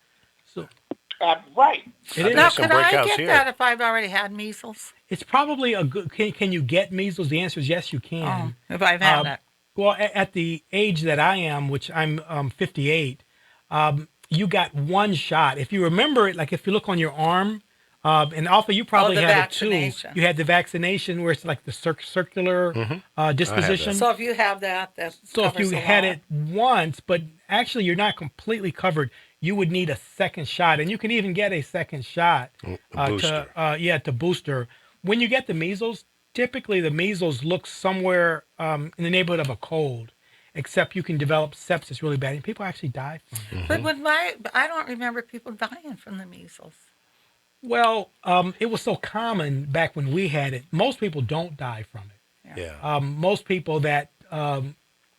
So Right. it is. Now, There's some could I breakouts get here. that if I've already had measles? It's probably a good. Can you get measles? The answer is yes, you can. If I've had it. Well, at the age that I am, which I'm 58, you got one shot. If you remember it, like if you look on your arm, and Alpha, you probably the had it too. vaccination. You had the vaccination where it's like the circular disposition. So if you have that, So if you had it once, but actually you're not completely covered, you would need a second shot, and you can even get a second shot booster. to booster. When you get the measles, typically the measles look somewhere in the neighborhood of a cold, except you can develop sepsis really bad, and people actually die from it. But I don't remember people dying from the measles. Well, it was so common back when we had it. Most people don't die from it. Yeah. Most people that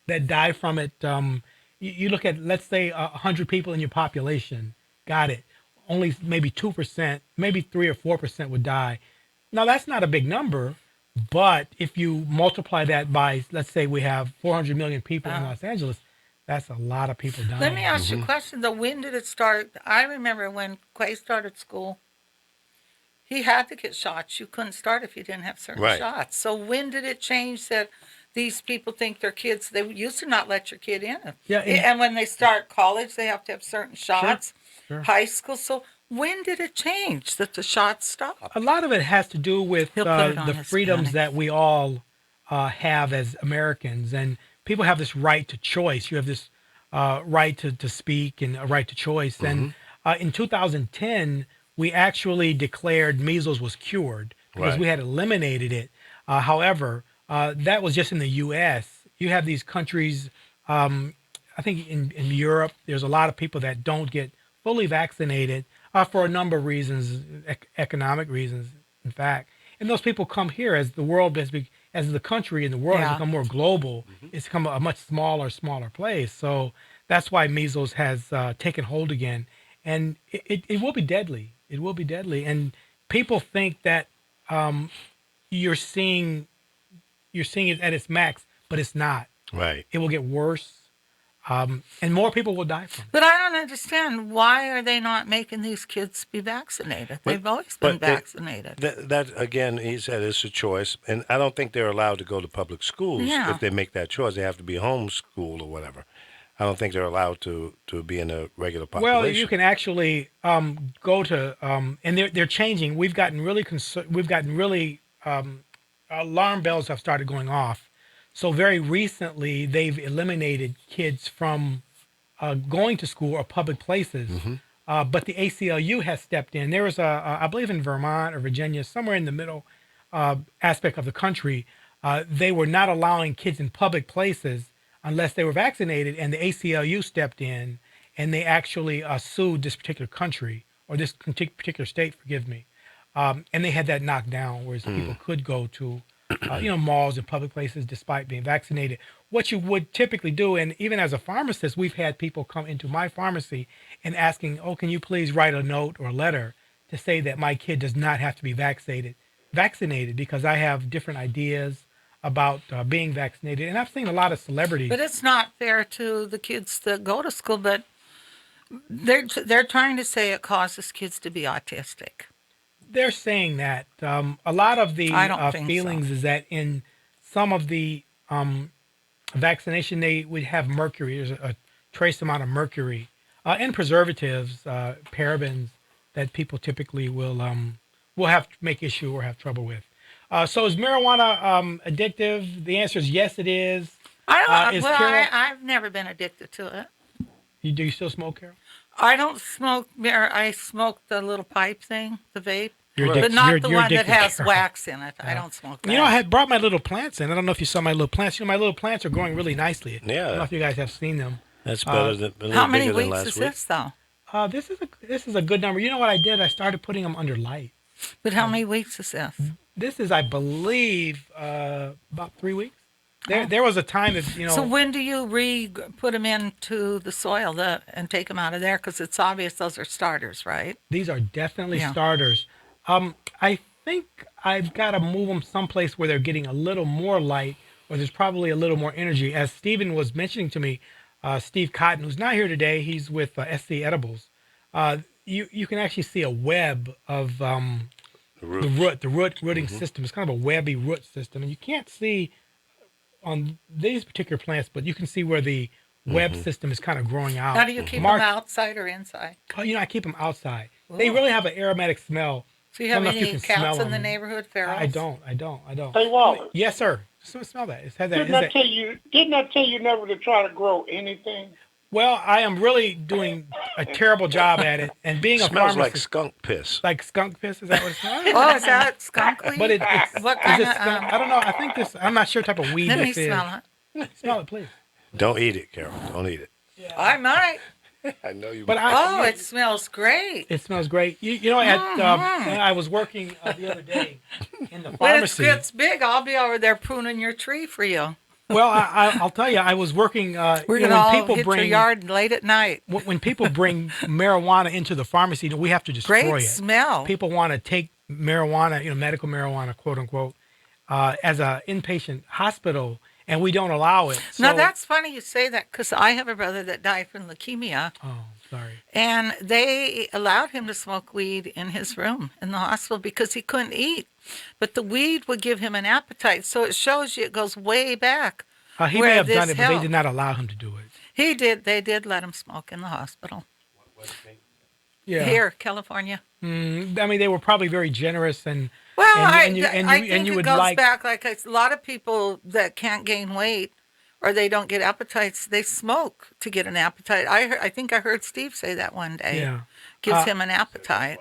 die from it, you look at, let's say 100 people in your population got it. Only maybe 2%, maybe 3 or 4% would die. Now that's not a big number, but if you multiply that by, let's say we have 400 million people in Los Angeles, that's a lot of people dying. Let me ask you a question. Though, when did it start? I remember when Quay started school, he had to get shots. You couldn't start if you didn't have certain Right. shots. So when did it change that these people think their kids, they used to not let your kid in. Yeah, And when they start college, they have to have certain shots. sure. High school. So when did it change that the shots stopped? A lot of it has to do with He'll put it on the his freedoms panic. that we all have as Americans, and people have this right to choice. You have this right to speak and a right to choice. And in 2010, we actually declared measles was cured because Right. we had eliminated it. However, that was just in the U.S. You have these countries. I think in Europe, there's a lot of people that don't get fully vaccinated for a number of reasons, economic reasons, in fact. And those people come here as the world as the country and the world has Yeah. become more global. It's become a much smaller place. So that's why measles has taken hold again, and it will be deadly. It will be deadly. And people think that you're seeing it at its max, but it's not. Right. It will get worse. And more people will die from it. But I don't understand, why are they not making these kids be vaccinated? They've always been but they- vaccinated. That again, he said it's a choice, and I don't think they're allowed to go to public schools Yeah. if they make that choice. They have to be homeschooled or whatever. I don't think they're allowed to be in a regular population. Well, you can actually go to, and they're changing. We've gotten really alarm bells have started going off. So very recently, they've eliminated kids from going to school or public places. But the ACLU has stepped in. There was I believe in Vermont or Virginia, somewhere in the middle aspect of the country, they were not allowing kids in public places unless they were vaccinated, and the ACLU stepped in and they actually sued this particular country or this particular state, forgive me, and they had that knocked down, whereas people could go to, malls and public places despite being vaccinated. What you would typically do, and even as a pharmacist, we've had people come into my pharmacy and asking, "Oh, can you please write a note or a letter to say that my kid does not have to be vaccinated because I have different ideas about being vaccinated." And I've seen a lot of celebrities. But it's not fair to the kids that go to school. But they're trying to say it causes kids to be autistic. They're saying that a lot of the I don't think feelings so. is that in some of the vaccination they would have mercury. There's a trace amount of mercury and preservatives, parabens that people typically will have make issue or have trouble with. So is marijuana addictive? The answer is yes, it is. I Is don't. Carol? I've never been addicted to it. Do you still smoke, Carol? I don't smoke. I smoke the little pipe thing, the vape, You're but addicted- not you're- the you're one that addicted, has Carol. wax in it. I don't smoke that. You know, I had brought my little plants in. I don't know if you saw my little plants. My little plants are growing really nicely. I don't know if you guys have seen them. That's better than a little How many bigger than weeks last is week. this though? This is a good number. You know what I did? I started putting them under light. But how many weeks is this? This is, I believe, about 3 weeks. There was a time that So when do you put them into the soil and take them out of there? Because it's obvious those are starters, right? these are definitely Yeah. starters. I think I've got to move them someplace where they're getting a little more light, or there's probably a little more energy. As Stephen was mentioning to me, Steve Cotton, who's not here today, he's with SC Edibles. You can actually see a web of the rooting system. It's kind of a webby root system, and you can't see on these particular plants, but you can see where the web system is kind of growing out. Now, do you keep Mark- them outside or inside? Oh, I keep them outside. They really have an aromatic smell. So you I don't have know if you any can smell cats in the them. neighborhood, ferals? I don't. Hey, Wallace, Yes, sir. Smell that. It's had that. didn't I tell you never to try to grow anything? Well, I am really doing a terrible job at it, and being a Smells pharmacist, like skunk piss. like skunk piss. Is that what it smells? Oh, is that skunk weed? But it's What is kind it of? skunk? I don't know. I think this. I'm not sure type of weed Let me this is. smell it. Smell it, please. Don't eat it, Carol. Don't eat it. I might. I know you. But Oh, it smells great. it smells great. You know, I was working the other day in the When it pharmacy. gets big, I'll be over there pruning your tree for you. Well, I'll tell you, I was working. We're when gonna all people hit your bring yard late at night. when people bring marijuana into the pharmacy, we have to destroy Great it. smell. People want to take marijuana, medical marijuana, quote unquote, as an inpatient hospital, and we don't allow it. So, Now that's funny you say that because I have a brother that died from leukemia, oh, sorry. and they allowed him to smoke weed in his room in the hospital because he couldn't eat, but the weed would give him an appetite. So it shows you it goes way back. He where may have this done it, but they helped. did not allow him to do it. He did. They did let him smoke in the hospital Yeah. here, California. I mean, they were probably very generous and. Well, and you I think you it would goes like. back like a lot of people that can't gain weight or they don't get appetites, they smoke to get an appetite. I think I heard Steve say that one day. Yeah. Gives him an appetite.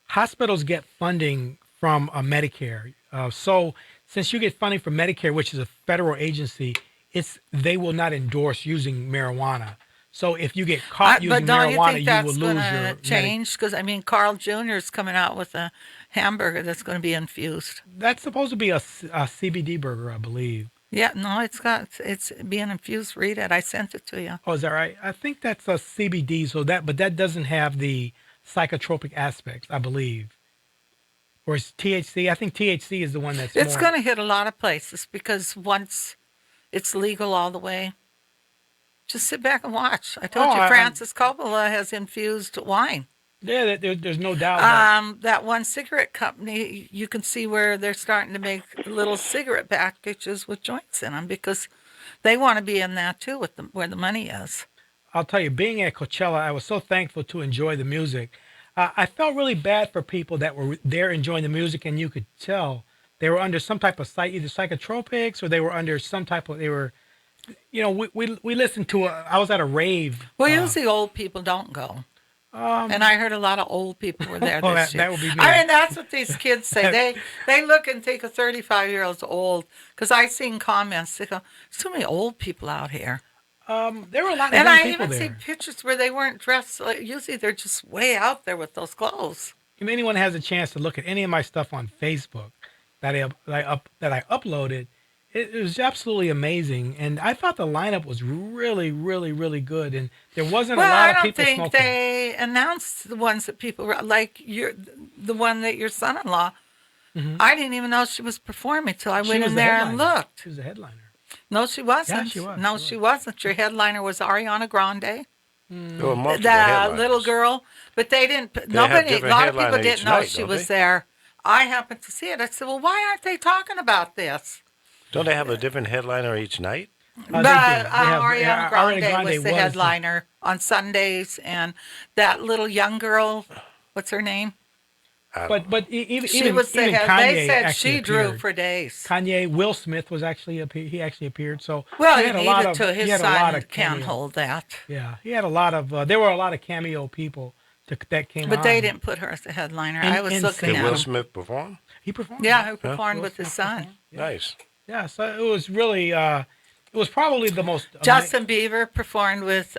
Hospitals get funding from Medicare. So since you get funding from Medicare, which is a federal agency, they will not endorse using marijuana. So if you get caught But using don't you marijuana, think you that's will going lose your to change? Because, I mean, Carl Jr. is coming out with a hamburger that's going to be infused. That's supposed to be a CBD burger, I believe. Yeah, no, it's being infused. Read it. I sent it to you. Oh, is that right? I think that's a CBD. But that doesn't have the psychotropic aspects, I believe. Or it's THC. I think THC is the one that's It's more. going to hit a lot of places because once it's legal all the way, just sit back and watch. I told you, Francis Coppola has infused wine. Yeah, there's no doubt. About That one cigarette company, you can see where they're starting to make little cigarette packages with joints in them because they want to be in that too, with where the money is. I'll tell you, being at Coachella, I was so thankful to enjoy the music. I felt really bad for people that were there enjoying the music, and you could tell they were under some type of either psychotropics or they were under some type of, we listened to I was at a rave. Well, usually old people don't go. And I heard a lot of old people were there Oh, this year. that would be me. I mean, that's what these kids say. They look and think a 35-year-old's old. Because I seen comments. They go, "There's too many old people out here." There were a lot of And young I people even see there. pictures where they weren't dressed. Like, usually they're just way out there with those clothes. If anyone has a chance to look at any of my stuff on Facebook that I uploaded, it was absolutely amazing. And I thought the lineup was really, really, really good. And there wasn't a Well, lot I of don't people think smoking. they announced the ones that people like the one that your son-in-law. Mhm. I didn't even know she was performing till I She went was in the there and headliner. looked. She was the headliner. No, she wasn't. she was, No, she she was. wasn't. Your headliner was Ariana Grande, There were multiple the headliners. little girl. But they didn't. They have Nobody. A different lot of people headliner didn't each know night, she don't was they? there. I happened to see it. I said, "Well, why aren't they talking about this?" Don't they have a different headliner each night? They do. But They have, Ariana Ariana Grande Grande was the was headliner on Sundays, and that little young girl, what's her name? I don't know. But even She even was the even head. Kanye They said actually she drew appeared. for days. Kanye, Will Smith was actually he actually appeared. So Well, he he had a lot needed of to. he His had a lot son of can't cameo. hold that. Yeah, he had a lot of. There were a lot of cameo people that came But on. they didn't put her as the headliner. I was looking Did at Will him. Smith perform? He performed. Yeah, who performed Will with his Smith son. performed. Yeah. Nice. Yeah, so it was really. It was probably the most. Justin Bieber performed with,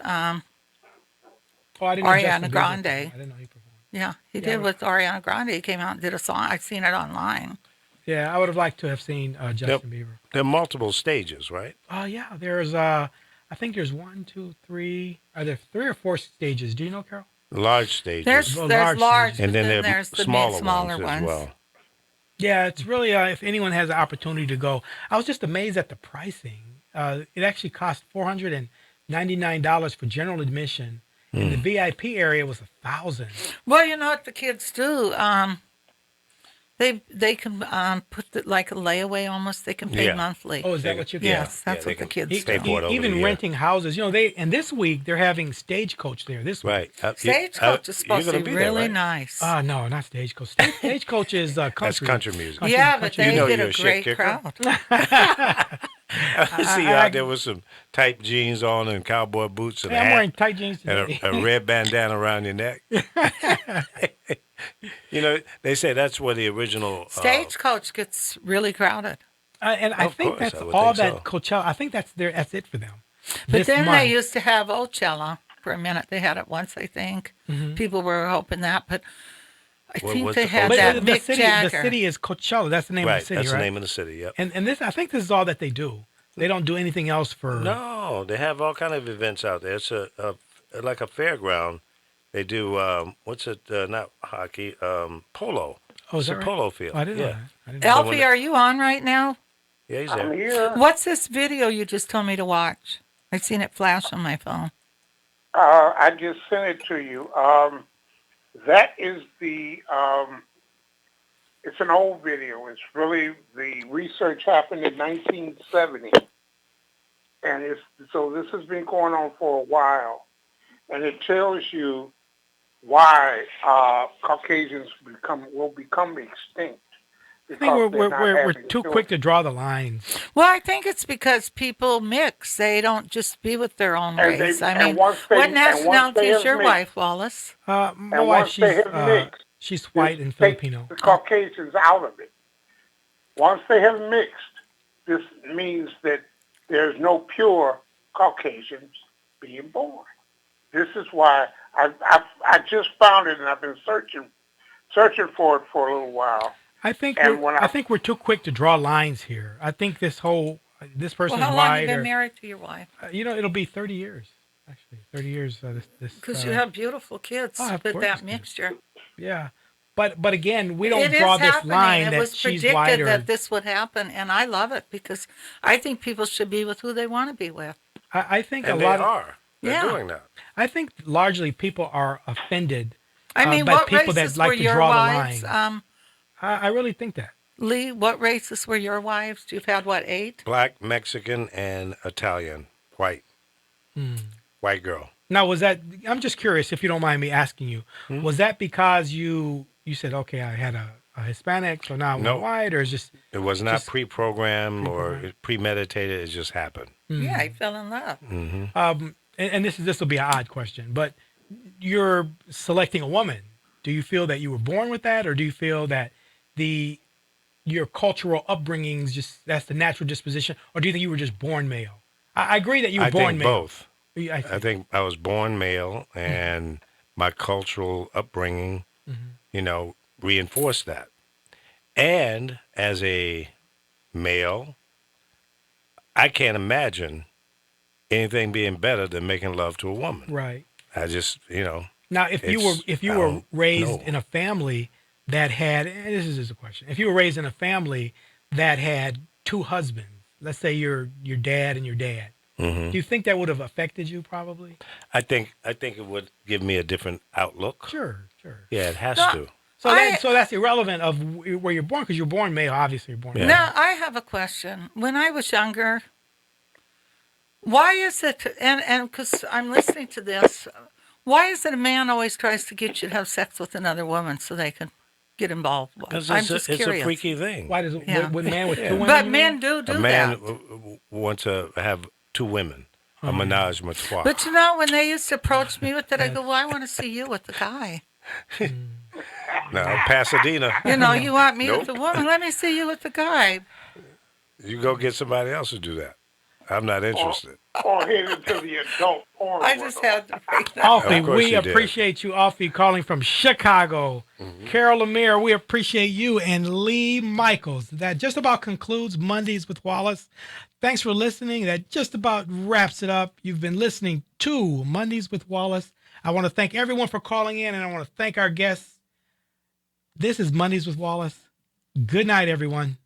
Oh, I didn't know Ariana Justin Bieber Grande. performed. I didn't know he performed. yeah, he Yeah, did but- with Ariana Grande. He came out and did a song. I've seen it online. Yeah, I would have liked to have seen Justin Bieber. There are multiple stages, right? Oh yeah, there's I think there's 1, 2, 3. Are there 3 or 4 stages? Do you know, Carol? Large stages. There's Well, large, large and but then there are there's the smaller, ones. as well. Yeah, it's really if anyone has the opportunity to go. I was just amazed at the pricing. It actually cost $499 for general admission, and the VIP area was $1,000. Well, you know what the kids do? They can put like a layaway almost. They can pay Yeah. monthly. Oh, is that what you can? Yes, that's they what the can kids pay do. for it over the Even year. renting houses. And this week they're having Stagecoach there. This week. Right. Stagecoach is supposed to you're be gonna there, really right? nice. No, not Stagecoach. Stagecoach is country. That's country music. yeah, but country they You know get you're a a shit great kicker. crowd. I see you out there with some tight jeans on and cowboy boots and Hey, a I'm hat wearing tight jeans today. and a red bandana around your neck. They say that's where the original Stagecoach gets really crowded. And I Of think course, that's I would all think that so. Coachella. I think that's it for them. But This then month. they used to have Ocella for a minute. They had it once, I think. People were hoping that, but I What think was they the had But that the Mick city, Jagger. the city is Coachella. That's the name of right. the city, That's right? the name of the city. Yep. And I think this is all that they do. They don't do anything else for. No, they have all kind of events out there. It's a like a fairground. They do what's it? Not hockey. Polo. Oh, is It's that a right? polo field. Oh, I didn't know yeah. that. I didn't know Elfie, are you on right now? Yeah, he's I'm there. here. What's this video you just told me to watch? I've seen it flash on my phone. I just sent it to you. That is it's an old video. It's really, the research happened in 1970. And so this has been going on for a while. And it tells you why Caucasians will become extinct. I think we're too children. quick to draw the lines. Well, I think it's because people mix. They don't just be with their own And race. they- I and mean, once they- what and once nationality they is have your mixed- wife, Wallace? My And wife, once they have mixed, she's white and take Filipino. the Caucasians out of it. Once they have mixed, this means that there's no pure Caucasians being born. This is why I just found it, and I've been searching for it for a little while. I think And I think we're too quick to draw lines here. I think this person's Well, how long have you white. been married to your wife? It'll be 30 years. Actually, 30 years. Because you have beautiful kids I have with gorgeous that kids. mixture. Yeah, but again, we don't It is draw this happening. line It that was she's predicted white or. that this would happen, and I love it because I think people should be with who they want to be with. I think And a they lot. are. They're Yeah. doing that. I think largely people are offended. I mean, by what people that races like were to your draw the wives? line. I really think that. Lee, what races were your wives? You've had, what, 8? Black, Mexican, and Italian. White. White girl. Now, was that? I'm just curious, if you don't mind me asking you, was that because you said, okay, I had a Hispanic, so now I want No. white, or is just It was not Just pre-programmed or pre-programmed. premeditated. It just happened. Yeah, I fell in love. and this will be an odd question, but you're selecting a woman. Do you feel that you were born with that, or do you feel that your cultural upbringings that's the natural disposition, or do you think you were just born male? I agree that you were I born think male. both. I I think I was born male, and my cultural upbringing, reinforced that. And as a male, I can't imagine anything being better than making love to a woman. right. I just, Now, if you were I don't raised know. in a family that had, and this is just a question, if you were raised in a family that had two husbands, let's say your dad and your dad, do you think that would have affected you? Probably. I think it would give me a different outlook. Sure, sure. Yeah, it has No, to. So that's irrelevant of where you're born because you're born male. Obviously, you're born Yeah. male. Now, I have a question. When I was younger, why is it, and because I'm listening to this, why is it a man always tries to get you to have sex with another woman so they can get involved? Because I'm it's, just it's a curious. freaky thing. Why does it? Yeah. With man with two Yeah. women? But you men mean? do A man that. wants to have two women, a menage a trois. But when they used to approach me with that, I go, well, I want to see you with the guy. Now, Pasadena, You want me Nope. with the woman? Let me see you with the guy. you go get somebody else to do that. I'm not interested. or head into the adult porn. I world. just had to break that. Alfie, Of course we you did. appreciate you, Alfie, calling from Chicago. Carol Lemire, we appreciate you, and Lee Michaels. That just about concludes Mondays with Wallace. Thanks for listening. That just about wraps it up. You've been listening to Mondays with Wallace. I want to thank everyone for calling in, and I want to thank our guests. This is Mondays with Wallace. Good night, everyone.